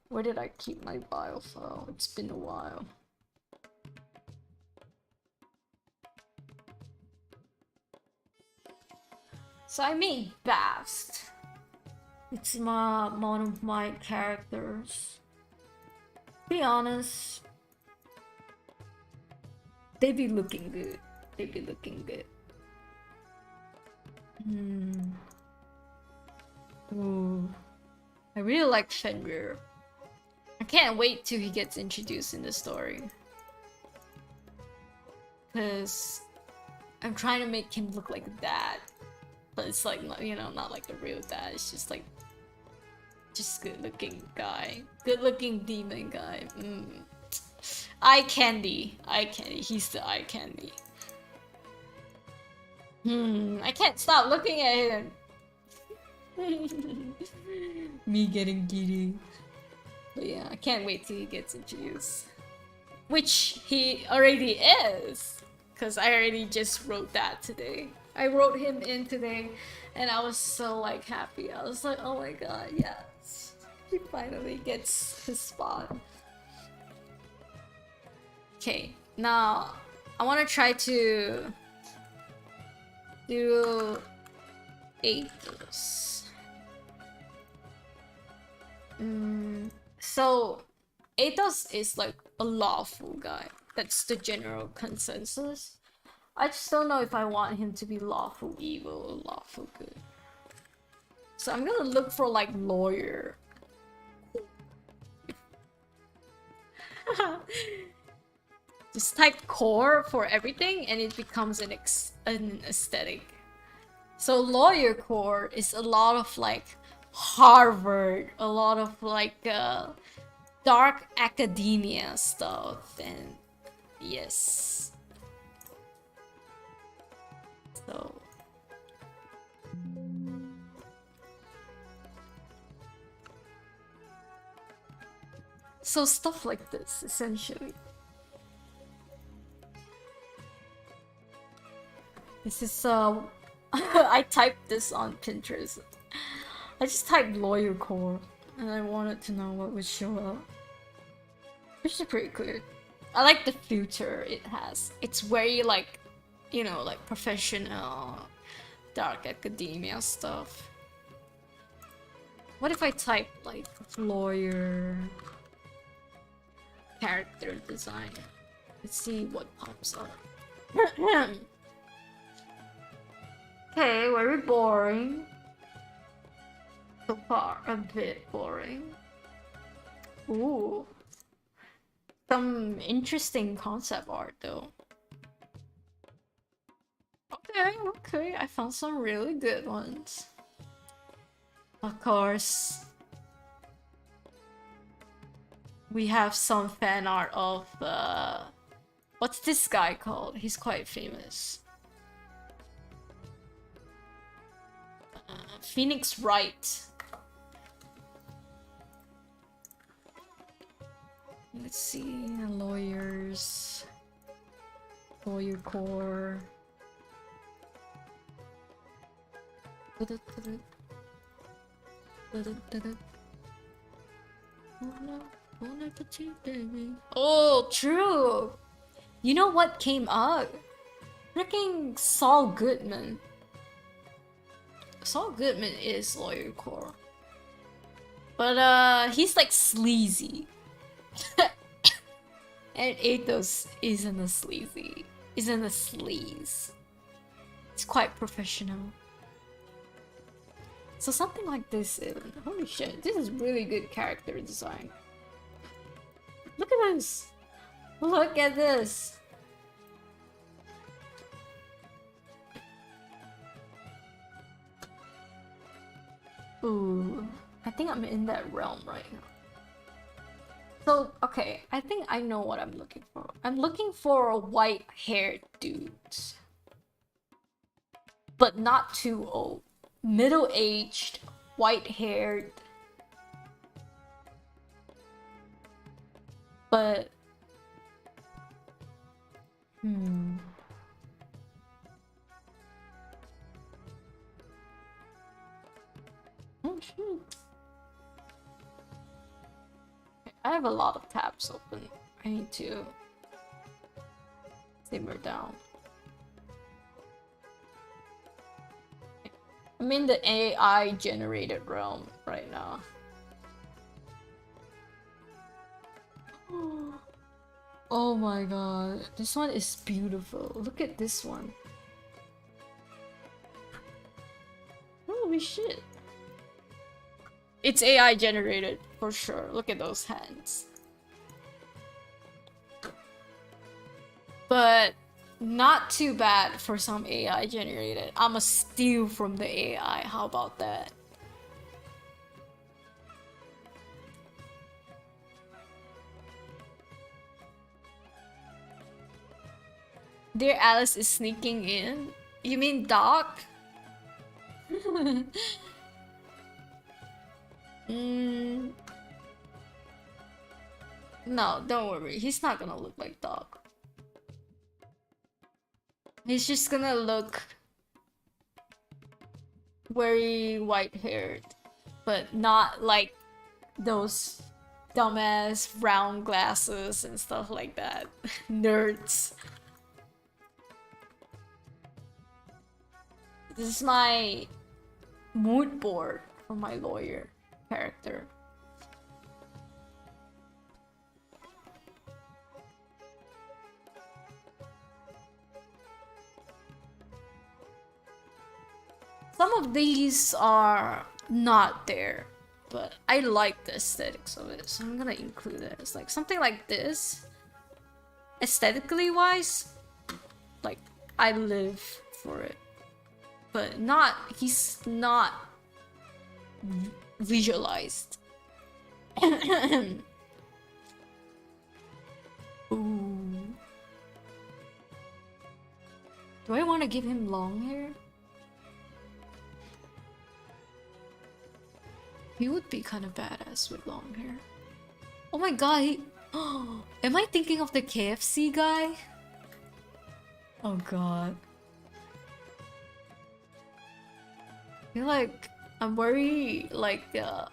Where did I keep my bio file? It's been a while. So I made Bast. It's one of my characters. Be honest, they be looking good. They be looking good. Ooh. I really like Fenrir. I can't wait till he gets introduced in the story. Because I'm trying to make him look like a dad. But it's like, you know, not like a real dad. It's just like, just good looking guy. Good looking demon guy. Eye candy. Eye candy. He's the eye candy. I can't stop looking at him. Me getting giddy. But yeah, I can't wait till he gets introduced. Which he already is. Because I already just wrote that today. I wrote him in today and I was so like happy. I was like, oh my god, yes. He finally gets his spot. Okay, now I want to try to do Athos. So Athos is like a lawful guy. That's the general consensus. I just don't know if I want him to be lawful evil or lawful good. So I'm gonna look for like lawyer. Just type core for everything and it becomes an aesthetic. So lawyer core is a lot of like Harvard, a lot of like dark academia stuff, and yes. So stuff like this, essentially. This is I typed this on Pinterest. I just typed lawyer core and I wanted to know what would show up. Which is pretty clear. I like the future it has. It's very like, you know, like professional, dark academia stuff. What if I type like lawyer character design? Let's see what pops up. Okay, very boring. So far, a bit boring. Ooh. Some interesting concept art though. Okay, I found some really good ones. Of course. We have some fan art of what's this guy called? He's quite famous. Phoenix Wright. Let's see, lawyers, lawyer core. Oh, true. You know what came up? Freaking Saul Goodman. Saul Goodman is lawyer core, but he's like sleazy. And Athos isn't a sleazy. Isn't a sleaze. It's quite professional. So something like this is... Holy shit, this is really good character design. Look at this! Look at this! Ooh, I think I'm in that realm right now. So, okay, I think I know what I'm looking for. I'm looking for a white-haired dude. But not too old. Middle-aged, white-haired. But... Oh, shoot. I have a lot of tabs open. I need to simmer down. I'm in the AI generated realm right now. Oh my god, this one is beautiful. Look at this one. Holy shit. It's AI generated for sure. Look at those hands. But not too bad for some AI generated. I'ma steal from the AI. How about that? Dear Alice is sneaking in. You mean Doc? No, don't worry. He's not gonna look like Doc. He's just gonna look very white-haired, but not like those dumbass round glasses and stuff like that. Nerds. This is my mood board for my lawyer character. Some of these are not there, but I like the aesthetics of it, so I'm gonna include it. It's like something like this, aesthetically wise, like I live for it, but not. He's not visualized. Ooh. Do I want to give him long hair? He would be kind of badass with long hair. Oh my god, he... Oh, am I thinking of the KFC guy? Oh god. I feel like I'm worried, like, I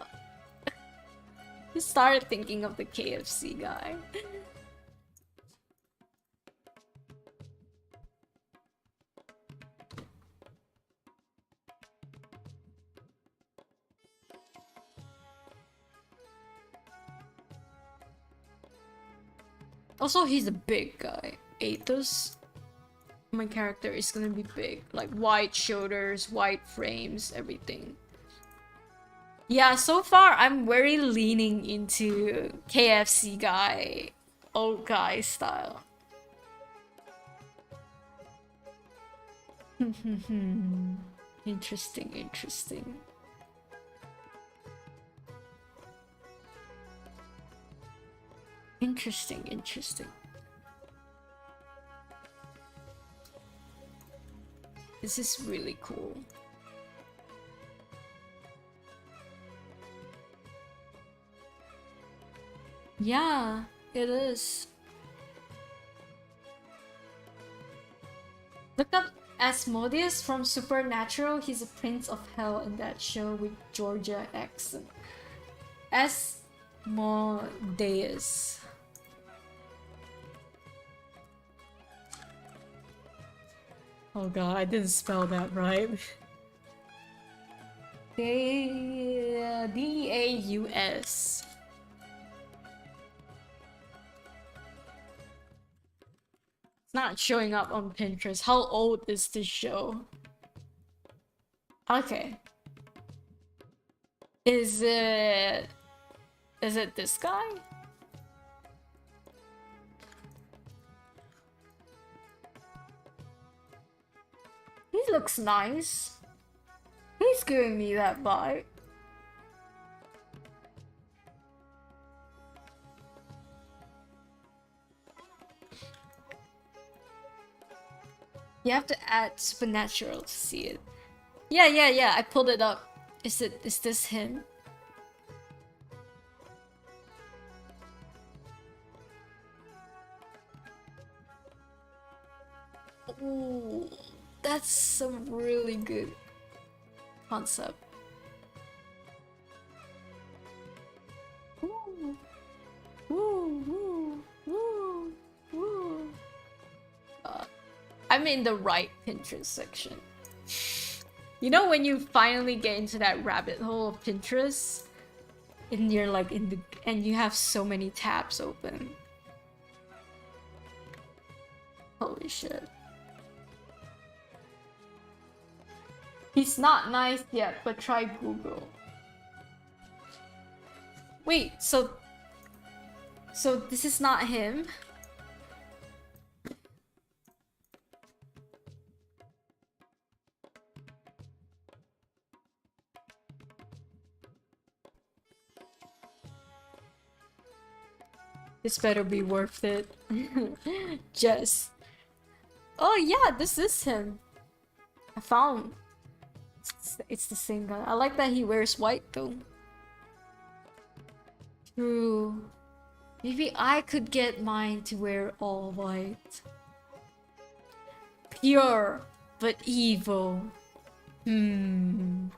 started thinking of the KFC guy. Also, he's a big guy. Athos, my character, is gonna be big. Like, wide shoulders, wide frames, everything. Yeah, so far, I'm very leaning into KFC guy, old guy style. Interesting, interesting. Interesting, interesting. This is really cool. Yeah, it is. Look up Asmodeus from Supernatural. He's a prince of hell in that show with Georgia accent. Asmodeus. Oh god, I didn't spell that right. D-A-U-S. It's not showing up on Pinterest. How old is this show? Okay. Is it this guy? He looks nice. He's giving me that vibe. You have to add Supernatural to see it. Yeah, I pulled it up. Is this him? Ooh, that's some really good concept. Woo. Woo, woo, woo, woo. I'm in the right Pinterest section. You know when you finally get into that rabbit hole of Pinterest, and you're like and you have so many tabs open. Holy shit. He's not nice yet, but try Google. Wait, so this is not him? This better be worth it. Just... Oh yeah, this is him. I found... It's the same guy. I like that he wears white though. True. Maybe I could get mine to wear all white. Pure, but evil. I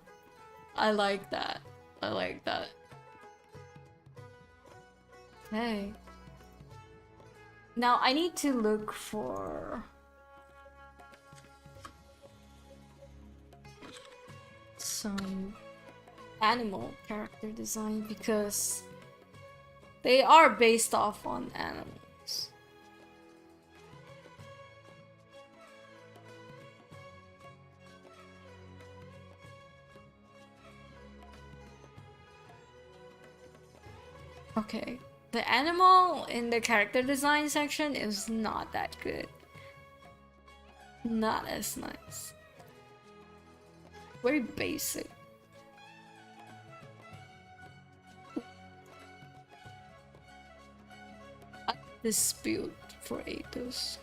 like that. I like that. Hey. Now I need to look for... some animal character design because they are based off on animals. Okay. The animal in the character design section is not that good. Not as nice. Very basic. This build for Athos.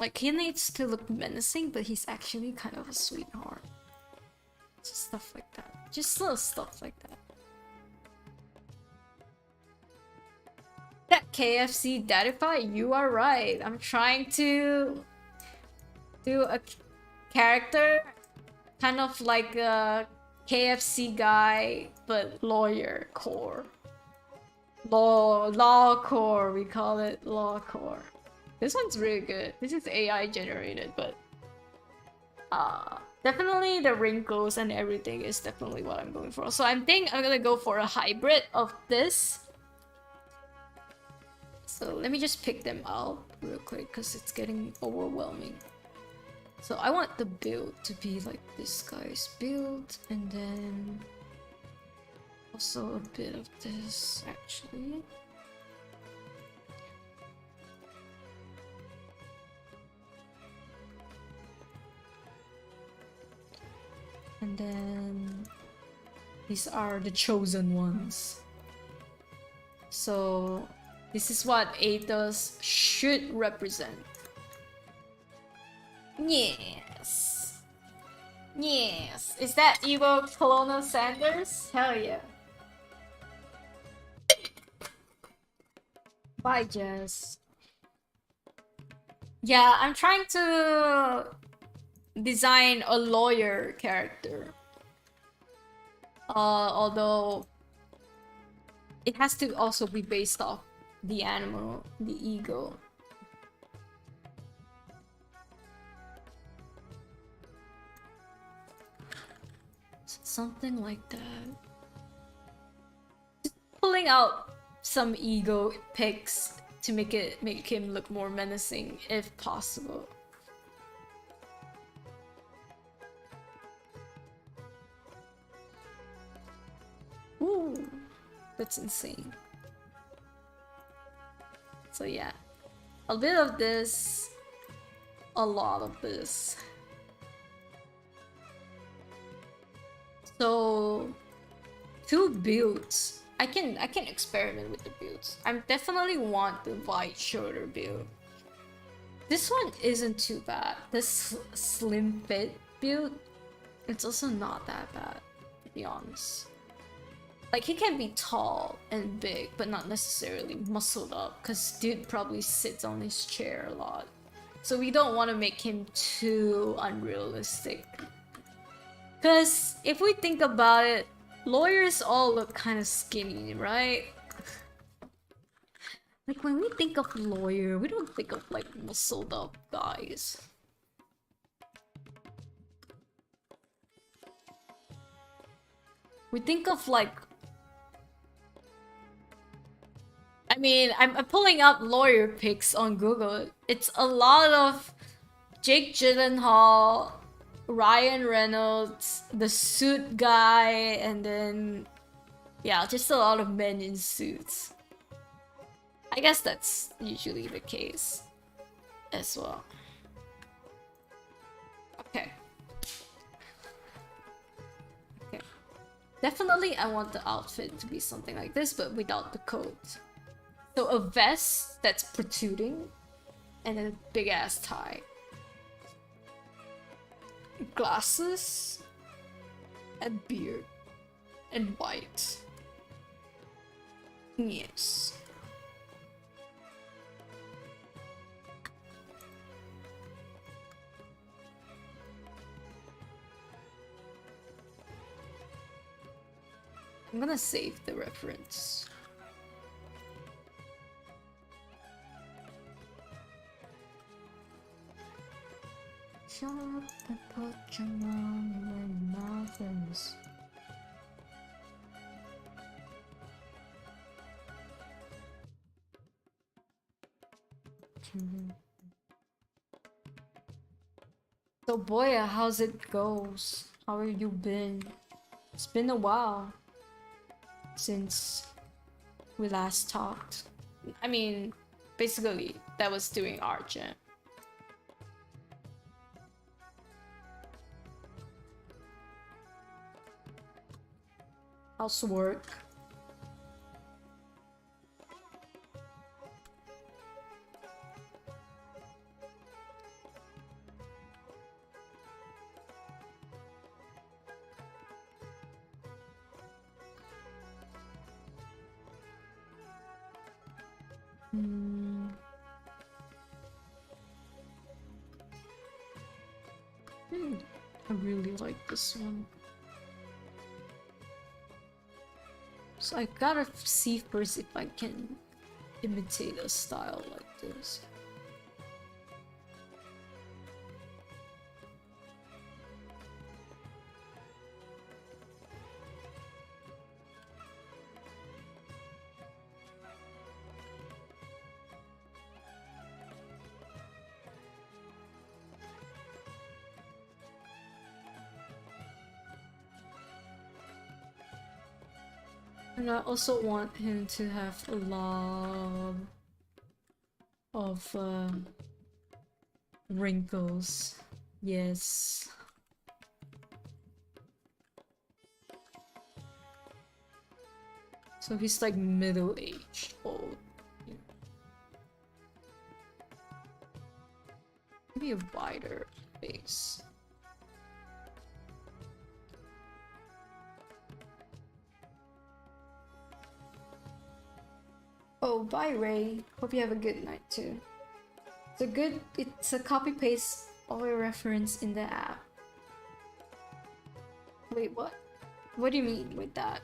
Like, he needs to look menacing, but he's actually kind of a sweetheart. Just stuff like that. Just little stuff like that. That KFC Dadify, you are right. I'm trying to do a character kind of like a KFC guy, but lawyer core. Law core, we call it law core. This one's really good. This is AI generated, but definitely the wrinkles and everything is definitely what I'm going for. So I think I'm gonna go for a hybrid of this. So let me just pick them out real quick because it's getting overwhelming. So I want the build to be like this guy's build, and then also a bit of this actually. And then these are the chosen ones. So this is what Athos should represent. Yes. Yes. Is that Evo Colonel Sanders? Hell yeah. Bye, Jess. Yeah, I'm trying to design a lawyer character. Although it has to also be based off the animal, the ego. Something like that. Just pulling out some ego pics to make him look more menacing if possible. Ooh, that's insane. So yeah, a bit of this, a lot of this. So 2 builds. I can experiment with the builds. I definitely want the white shoulder build. This one isn't too bad. This slim fit build, it's also not that bad, to be honest. Like, he can be tall and big, but not necessarily muscled up, because dude probably sits on his chair a lot. So we don't want to make him too unrealistic. Because if we think about it, lawyers all look kind of skinny, right? Like, when we think of lawyer, we don't think of, like, muscled up guys. We think of, like... I mean, I'm pulling up lawyer pics on Google. It's a lot of Jake Gyllenhaal, Ryan Reynolds, the suit guy, and then... yeah, just a lot of men in suits. I guess that's usually the case as well. Okay. Okay. Definitely I want the outfit to be something like this, but without the coat. So a vest that's protruding, and then a big ass tie. Glasses, and beard, and white. Yes. I'm gonna save the reference. Shut up and put your money where your mouth is. So Boya, how's it goes? How have you been? It's been a while since we last talked. I mean, basically, that was doing Argent. How's work? I really like this one. So I gotta see first if I can imitate a style like this. And I also want him to have a lot of wrinkles. Yes. So he's like middle-aged, old. Yeah. Maybe a wider face. Oh, bye Ray. Hope you have a good night too. It's a copy paste of a reference in the app. Wait, what? What do you mean with that?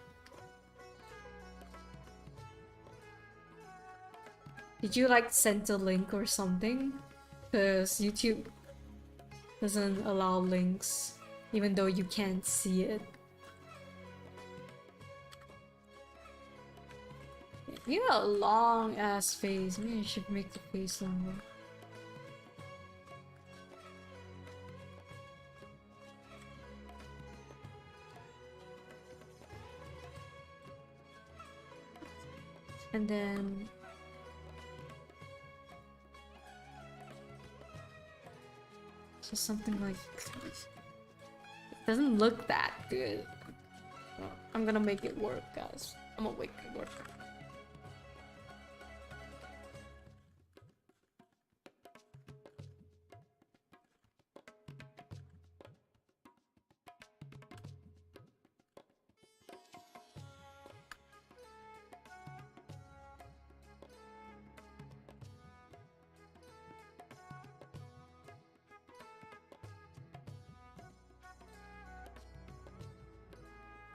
Did you like send a link or something? Because YouTube doesn't allow links, even though you can't see it. You got a long ass face. Maybe I should make the face longer. And then so something like it doesn't look that good. Well, I'm gonna make it work, guys. I'm gonna make it work.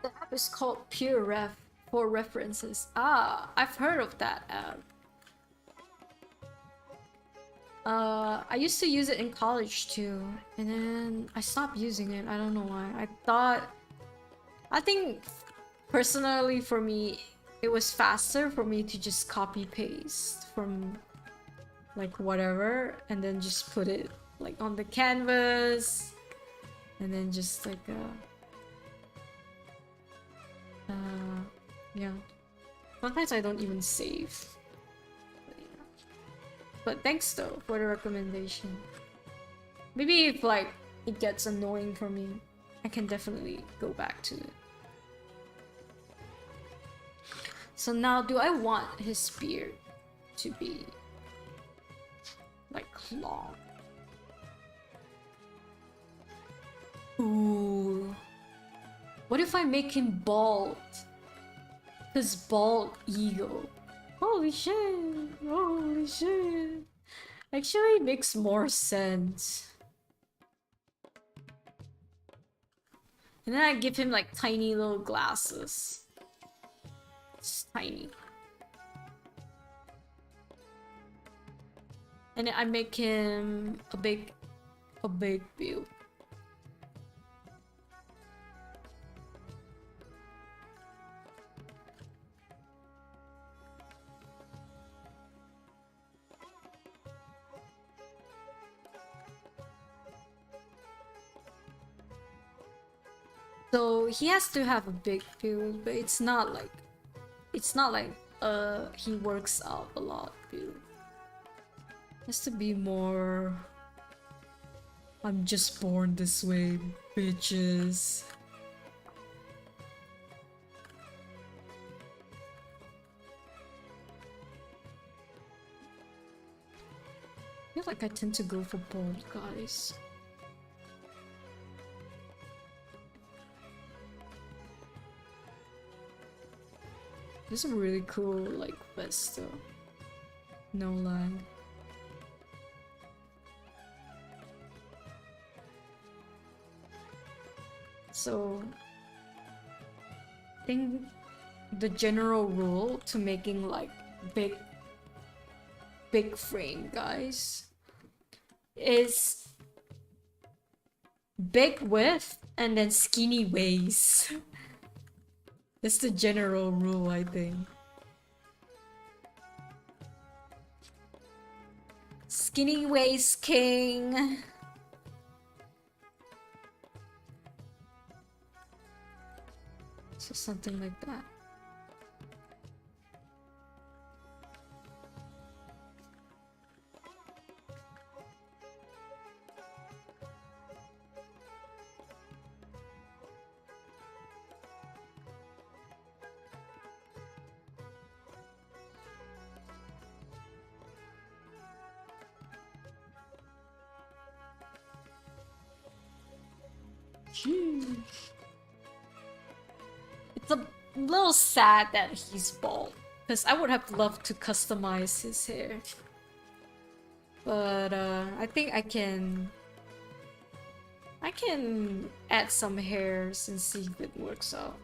The app is called Pure Ref for references. Ah, I've heard of that app. I used to use it in college too, and then I stopped using it. I don't know why. I think personally for me, it was faster for me to just copy paste from like whatever and then just put it like on the canvas and then just like yeah. Sometimes I don't even save. But, yeah. But thanks though for the recommendation. Maybe if like it gets annoying for me, I can definitely go back to it. So now do I want his beard to be like long? Ooh. What if I make him bald? His bald ego. Holy shit! Holy shit! Actually makes more sense. And then I give him like tiny little glasses. It's tiny. And then I make him a big build. So he has to have a big build, but it's not like he works out a lot build. Has to be more I'm just born this way, bitches. I feel like I tend to go for bold guys. This is a really cool like vest though. No lag. So I think the general rule to making like big frame guys is big width and then skinny waist. That's the general rule, I think. Skinny waist king. So something like that. It's a little sad that he's bald, because I would have loved to customize his hair. But I think I can add some hairs and see if it works out.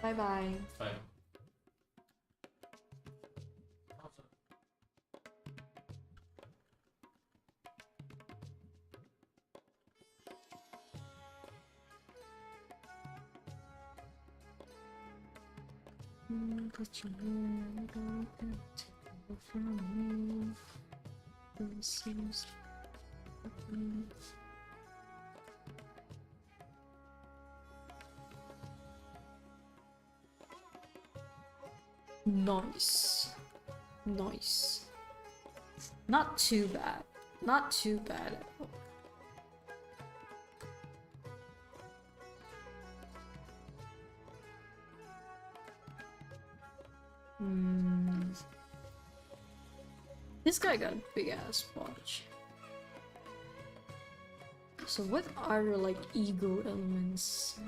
Bye bye. Fine. Put your hand on it, take it from me. This is nice. Nice. Not too bad. Not too bad at all. This guy got a big ass watch. So what are like ego elements?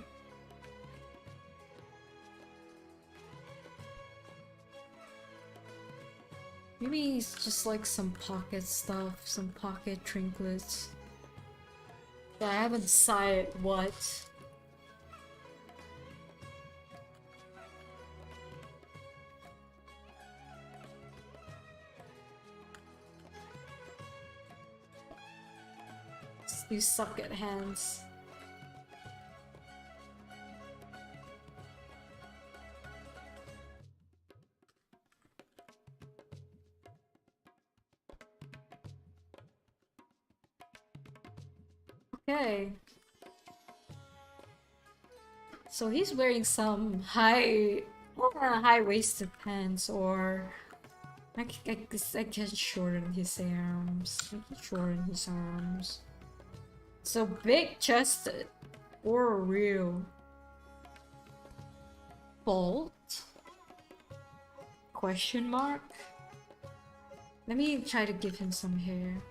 Maybe it's just like some pocket stuff, some pocket trinkets. But I haven't decided what. You suck at hands. Okay. So he's wearing some high-waisted pants, or I can shorten his arms. I can shorten his arms. So big-chested or real. Bolt? Question mark? Let me try to give him some hair.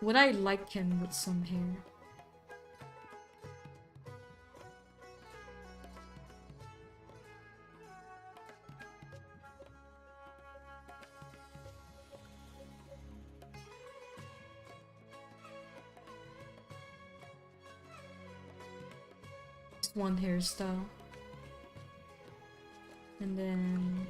Would I like him with some hair? Just one hairstyle. And then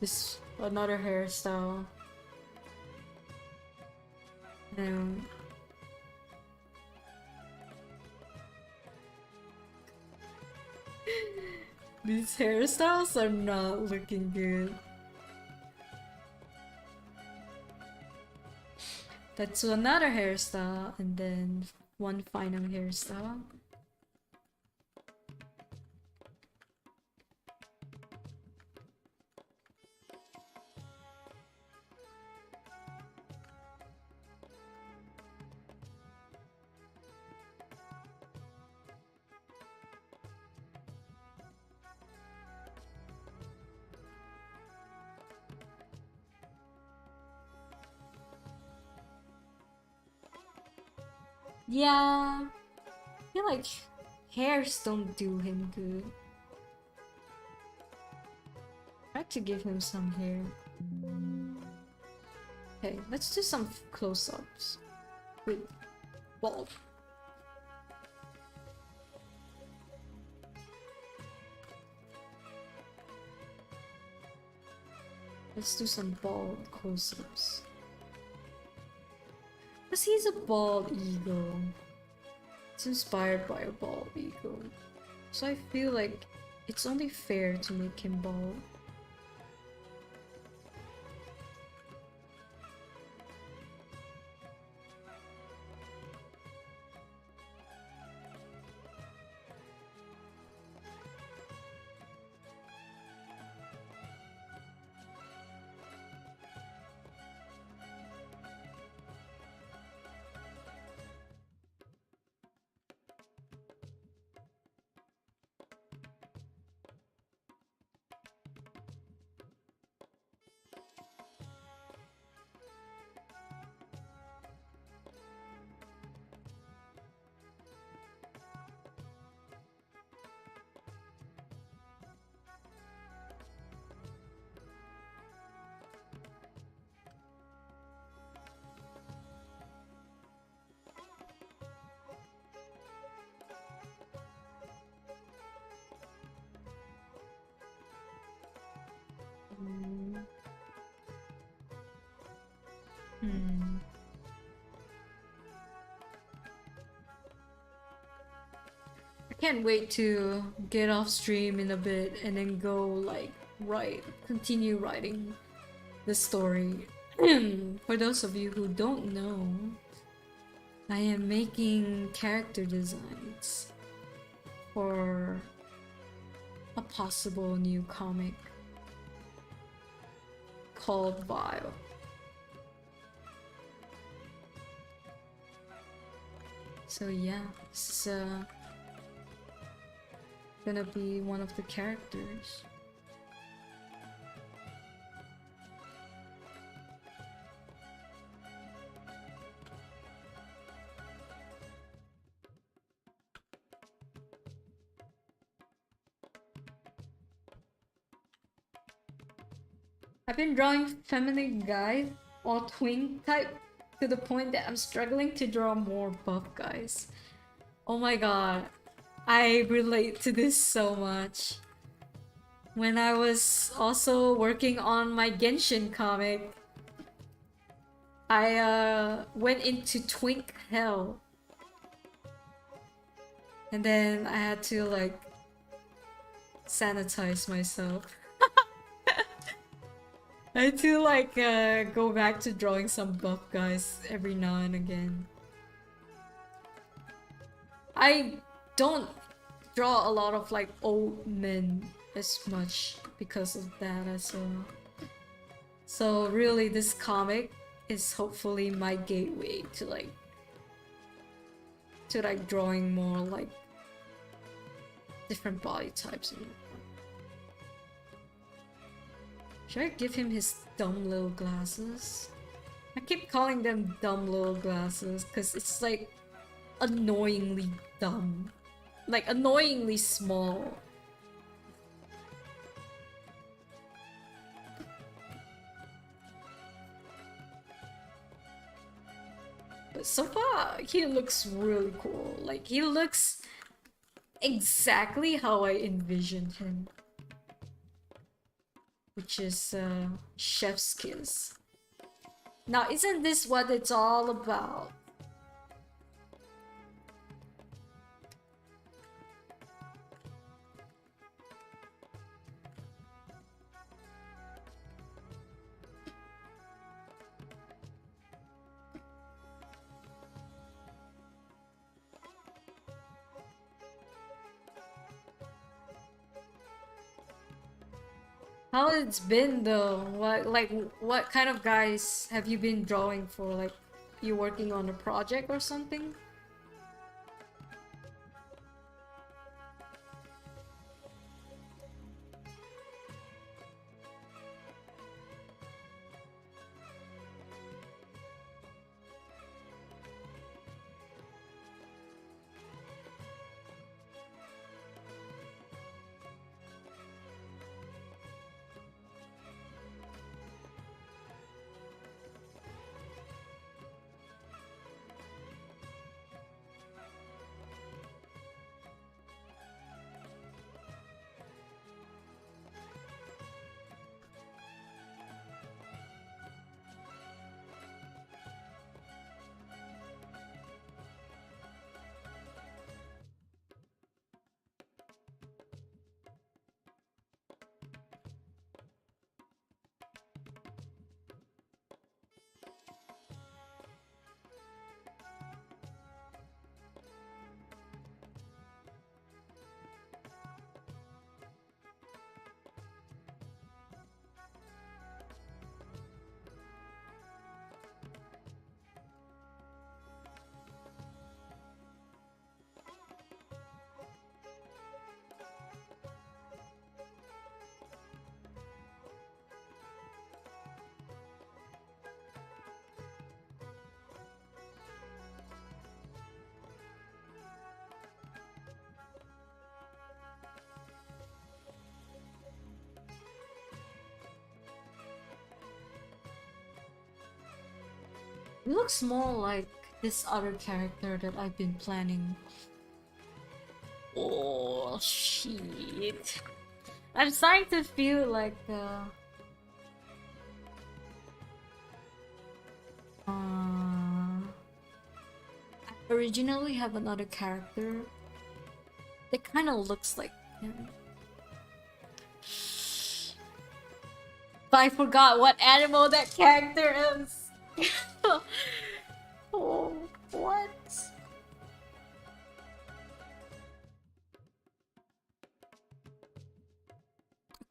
This another hairstyle. Um, these hairstyles are not looking good. That's another hairstyle, and then one final hairstyle. Yeah, I feel like hairs don't do him good. Try to give him some hair. Okay, let's do some close-ups with bald. Let's do some bald close-ups. Because he's a bald eagle. It's inspired by a bald eagle. So I feel like it's only fair to make him bald. Hmm. I can't wait to get off stream in a bit and then go like continue writing the story. For those of you who don't know, I am making character designs for a possible new comic called Vile. So yeah, this is gonna be one of the characters. I've been drawing feminine guys or twink type to the point that I'm struggling to draw more buff guys. Oh my god, I relate to this so much. When I was also working on my Genshin comic, I went into twink hell. And then I had to like sanitize myself. I had to like go back to drawing some buff guys every now and again. I don't draw a lot of like old men as much because of that as well. So really this comic is hopefully my gateway to like drawing more like different body types. Should I give him his dumb little glasses? I keep calling them dumb little glasses because it's like annoyingly dumb. Like annoyingly small. But so far, he looks really cool. Like he looks exactly how I envisioned him. which is chef's kiss. Now, isn't this what it's all about? How it's been though? What kind of guys have you been drawing for? Like, you working on a project or something? It looks more like this other character that I've been planning. Oh shit. I'm starting to feel like I originally have another character that kind of looks like him. But I forgot what animal that character is. Oh, what?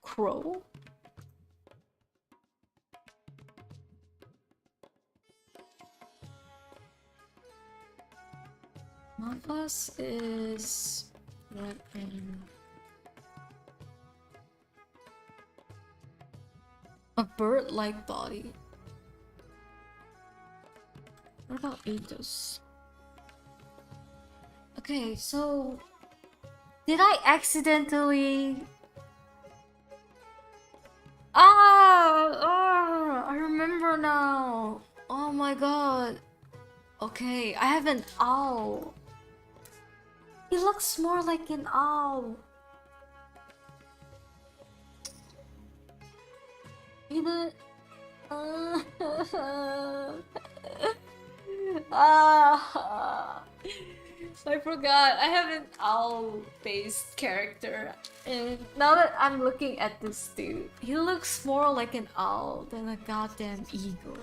Crow? Mavas is red and a bird-like body. What about Athos? Okay, so did I accidentally? I remember now. Oh my god. Okay, I have an owl. He looks more like an owl. Either. I forgot. I have an owl-based character, and now that I'm looking at this dude, he looks more like an owl than a goddamn eagle.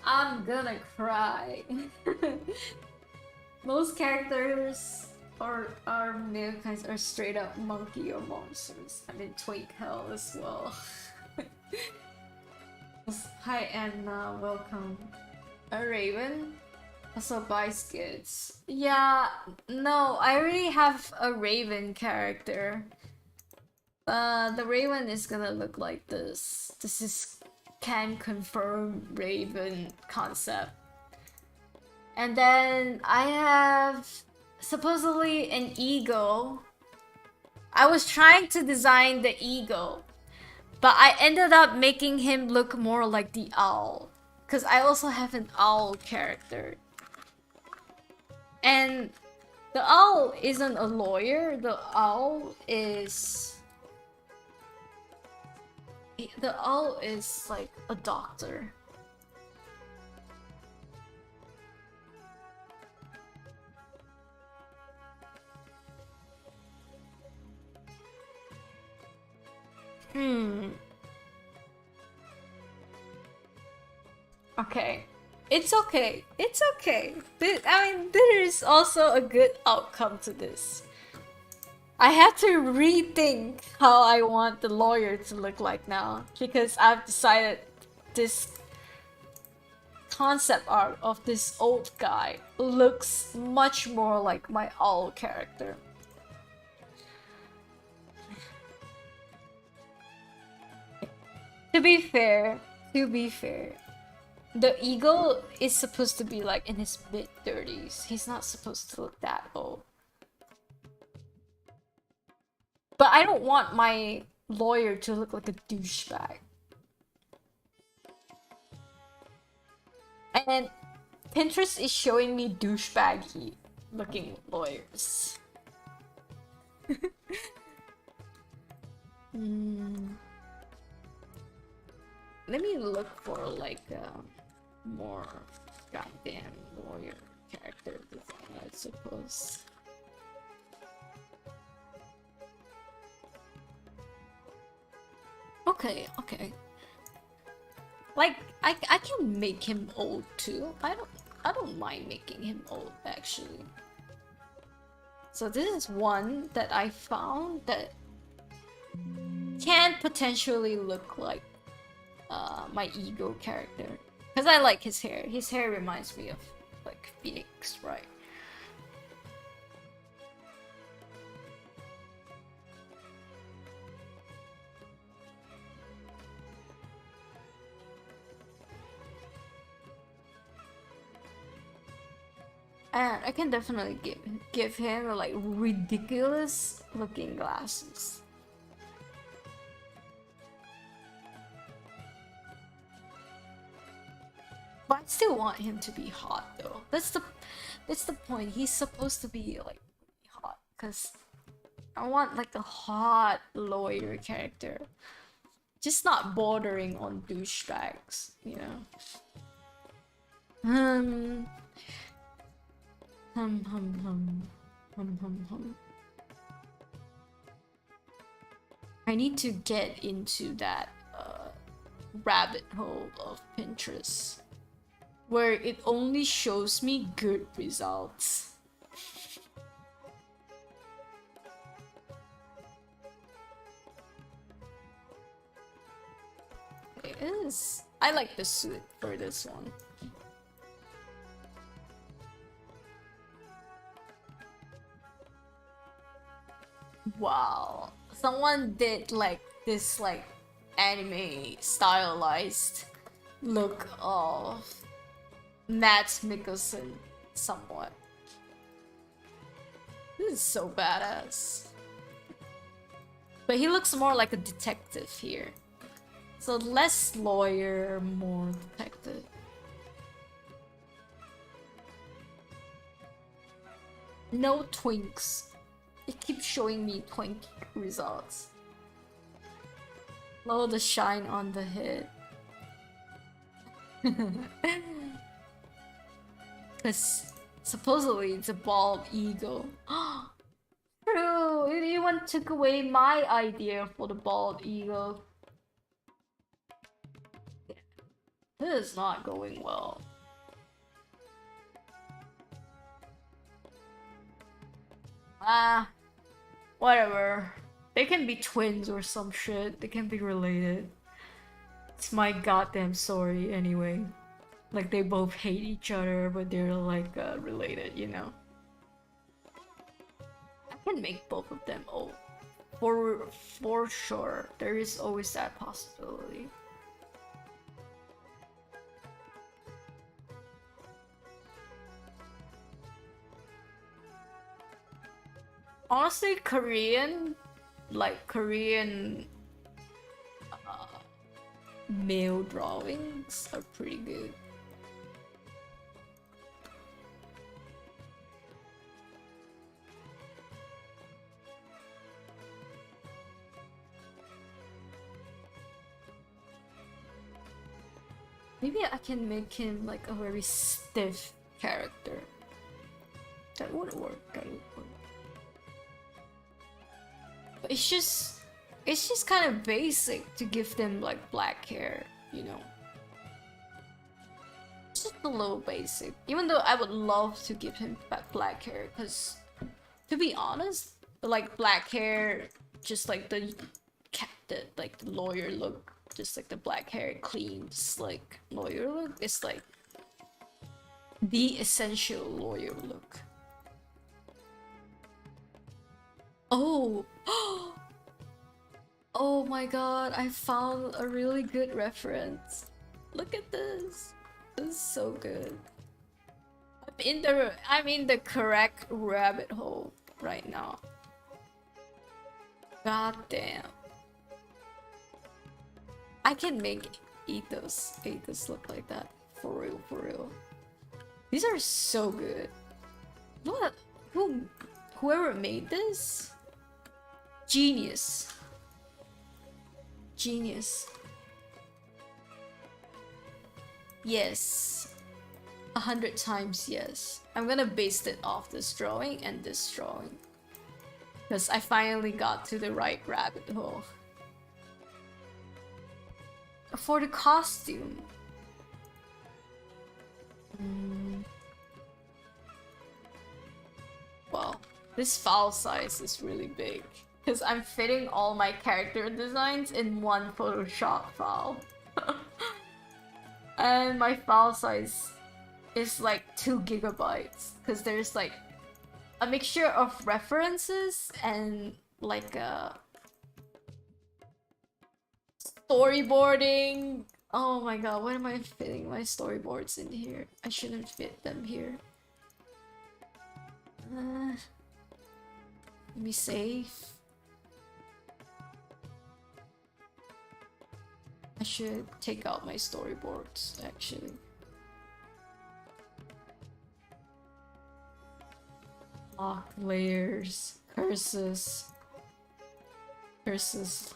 I'm gonna cry. Most characters are male kinds are straight up monkey or monsters. I mean, Twink Hell as well. Hi Anna, welcome. A raven? Also buy skits. Yeah, no, I already have a raven character. The raven is gonna look like this. This is can confirm raven concept. And then I have supposedly an eagle. I was trying to design the eagle, but I ended up making him look more like the owl, because I also have an owl character. And The owl isn't a lawyer. The owl is... The owl is like a doctor. Okay. It's okay. It's okay. I mean, there is also a good outcome to this. I have to rethink how I want the lawyer to look like now, because I've decided this concept art of this old guy looks much more like my owl character. To be fair, the eagle is supposed to be like in his mid-30s. He's not supposed to look that old. But I don't want my lawyer to look like a douchebag. And Pinterest is showing me douchebaggy looking lawyers. Let me look for like more goddamn lawyer character design, I suppose. Okay. Like I can make him old too. I don't mind making him old actually. So this is one that I found that can potentially look like my ego character, because I like his hair. His hair reminds me of like Phoenix, right? And I can definitely give him like ridiculous looking glasses. But I still want him to be hot though. That's the point. He's supposed to be like hot, because I want like a hot lawyer character. Just not bordering on douchebags, you know. I need to get into that rabbit hole of Pinterest where it only shows me good results. It is. I like the suit for this one. Wow. Someone did like this like anime stylized look of Matt Mikkelsen somewhat. This is so badass. But he looks more like a detective here. So less lawyer, more detective. No twinks. It keeps showing me twink results. Lower the shine on the head. Because supposedly it's a bald eagle. True! Anyone took away my idea for the bald eagle. This is not going well. Whatever. They can be twins or some shit. They can be related. It's my goddamn story anyway. Like they both hate each other, but they're like related, you know? I can make both of them old. For sure. There is always that possibility. Honestly, Korean male drawings are pretty good. Maybe I can make him like a very stiff character. That would work. That would work. But it's just kind of basic to give them like black hair, you know. It's just a little basic. Even though I would love to give him black hair, because to be honest, like black hair, just like the like the lawyer look, just like the black hair, clean, slick lawyer look, it's like the essential lawyer look. Oh, oh my god, I found a really good reference. Look at this. This is so good. I'm in the correct rabbit hole right now. God damn. I can make Ethos look like that. For real, for real. These are so good. What? Whoever made this? Genius. Genius. Yes. 100 times yes. I'm gonna base it off this drawing and this drawing. Because I finally got to the right rabbit hole. For the costume. Well, this file size is really big. Because I'm fitting all my character designs in one Photoshop file. And my file size is like 2 gigabytes. Because there's like a mixture of references and like a storyboarding. Oh my god, why am I fitting my storyboards in here? I shouldn't fit them here. Let me save. I should take out my storyboards, actually. Lock layers, curses. Curses.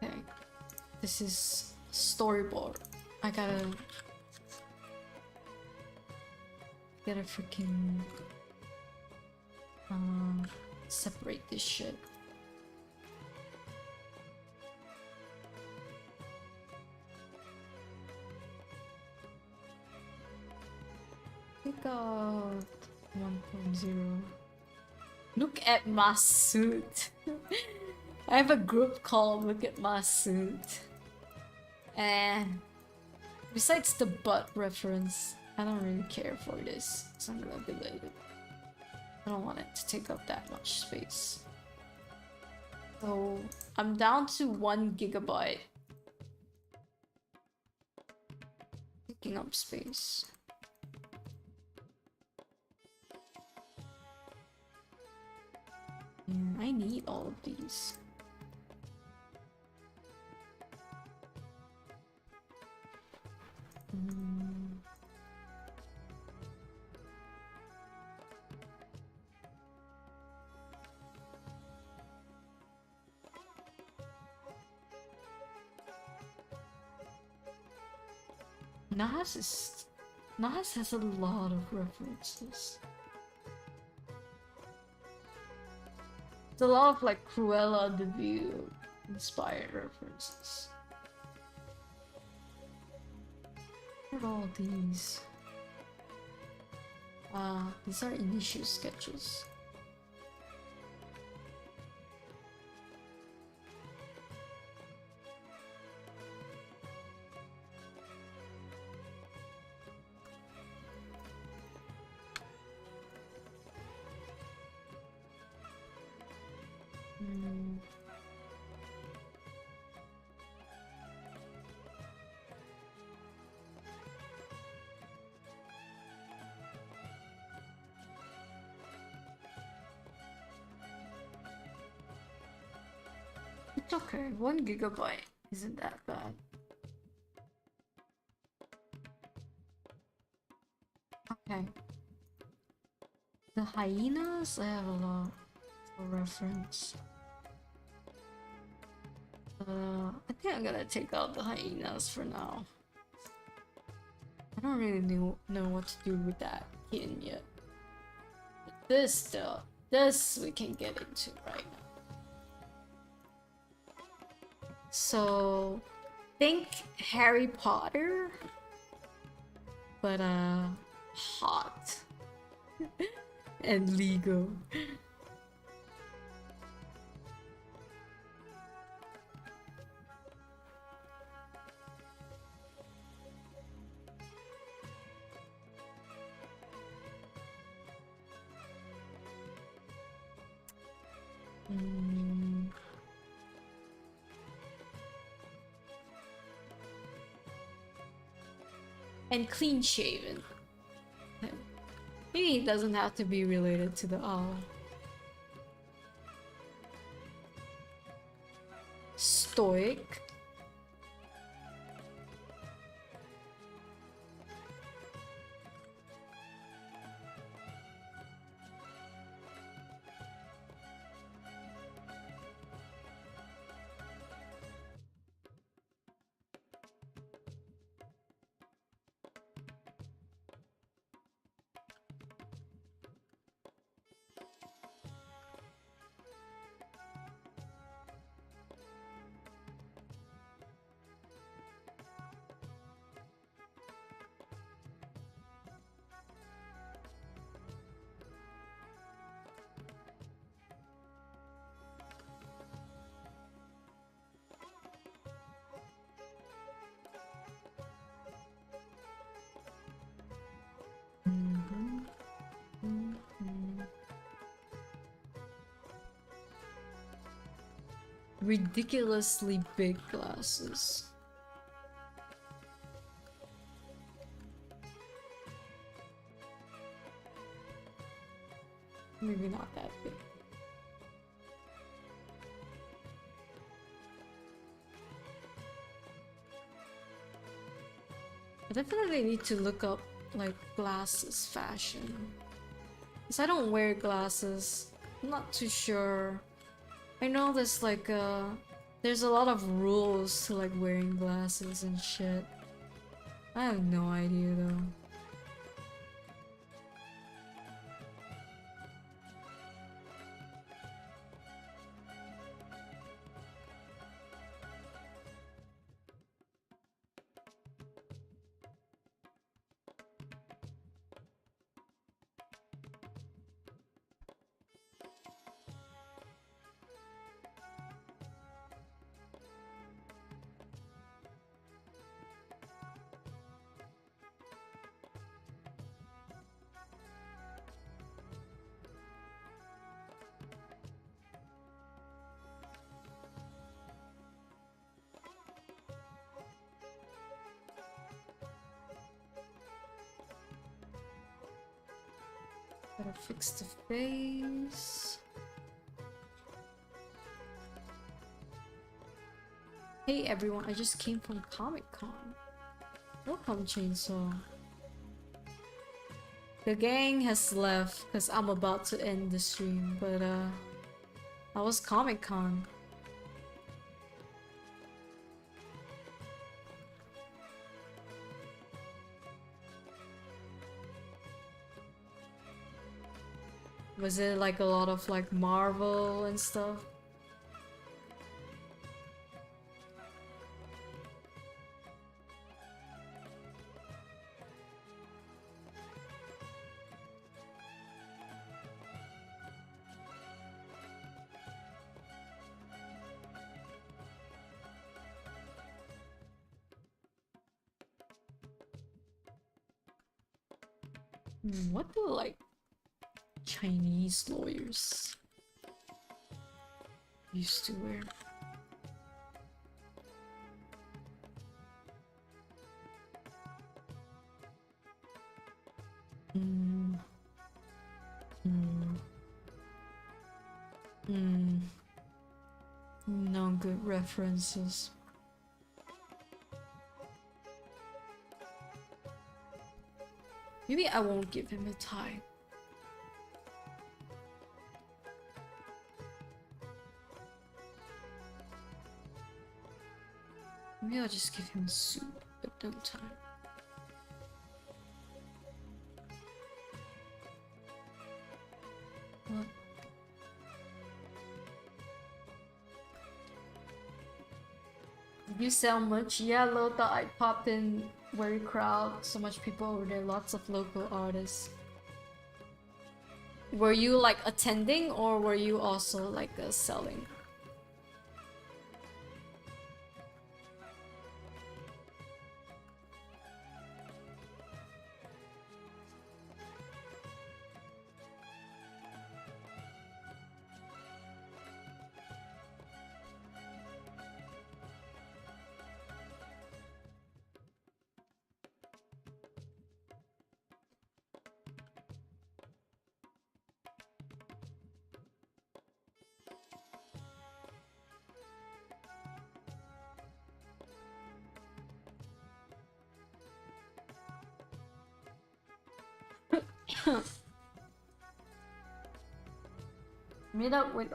Okay. This is storyboard. I gotta freaking separate this shit. Pick out 1.0. Look at my suit. I have a group called Look at My Suit. And besides the butt reference, I don't really care for this, so I'm gonna delete it. I don't want it to take up that much space. So I'm down to 1 gigabyte. Taking up space. I need all of these. Nahas has a lot of references. There's a lot of like Cruella de Vil inspired references. What are all these? These are initial sketches. It's okay, 1 gigabyte isn't that bad. The hyenas? I have a lot for reference. I think I'm gonna take out the hyenas for now. I don't really know what to do with that kin yet. But this we can get into right now. So, think Harry Potter, but hot and legal. And clean shaven. Maybe it doesn't have to be related to the owl. Stoic. Ridiculously big glasses. Maybe not that big. I definitely need to look up like glasses fashion. Because I don't wear glasses. I'm not too sure. I know there's like there's a lot of rules to like wearing glasses and shit. I have no idea though. Gotta fix the face. Hey everyone, I just came from Comic-Con. Welcome, Chainsaw. The gang has left because I'm about to end the stream, but that was Comic-Con. Was it like a lot of like Marvel and stuff? What do like Chinese lawyers used to wear? No good references. Maybe I won't give him a tie. Maybe I'll just give him soup at no time. What? You sell much? Yeah, Lota, I popped in very crowd, so much people over there, lots of local artists. Were you like attending or were you also like selling? Meet up with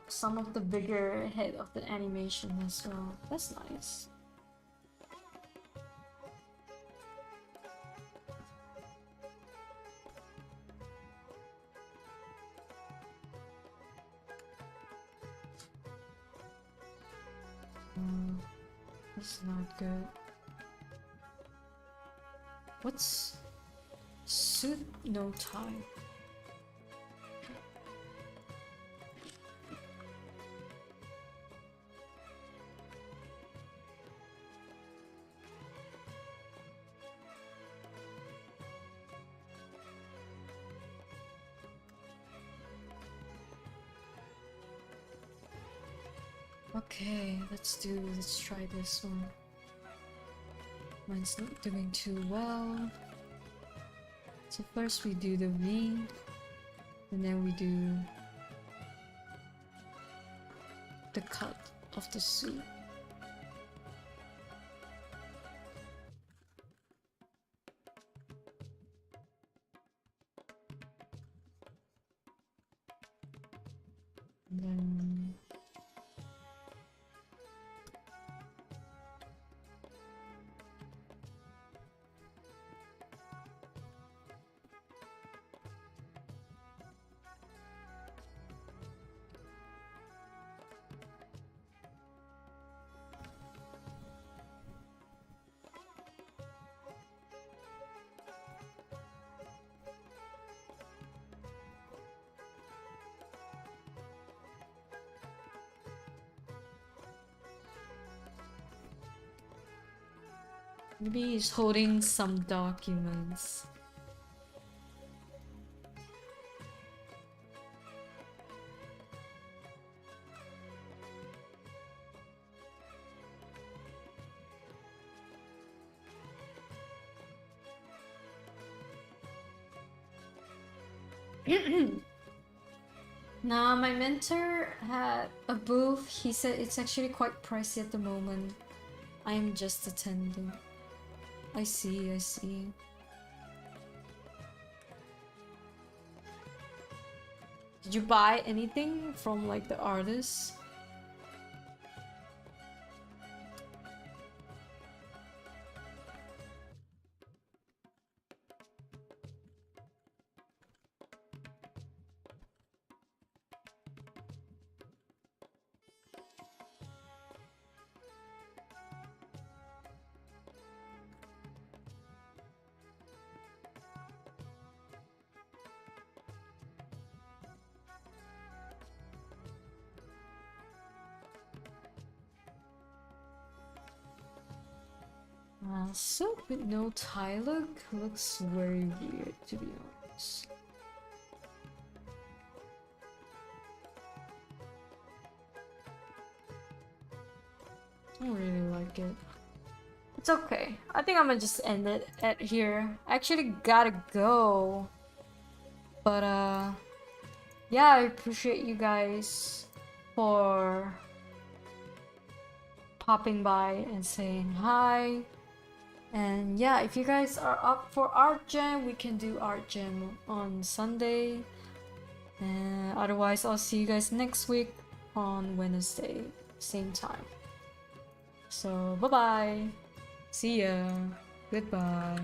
some of the bigger head of the animation as well. That's nice. That's not good. What's suit no tie? Okay, let's try this one. Mine's not doing too well. So first we do the V, and then we do the cut of the suit. And then maybe he's holding some documents. Nah, my mentor had a booth. He said it's actually quite pricey at the moment. I am just attending. I see, I see. Did you buy anything from like the artists? Soap with no tie look looks very weird, to be honest. I don't really like it. It's okay. I think I'm gonna just end it at here. I actually gotta go. But yeah, I appreciate you guys for popping by and saying hi. And yeah, if you guys are up for Art Jam, we can do Art Jam on Sunday. And otherwise, I'll see you guys next week on Wednesday, same time. So bye bye. See ya. Goodbye.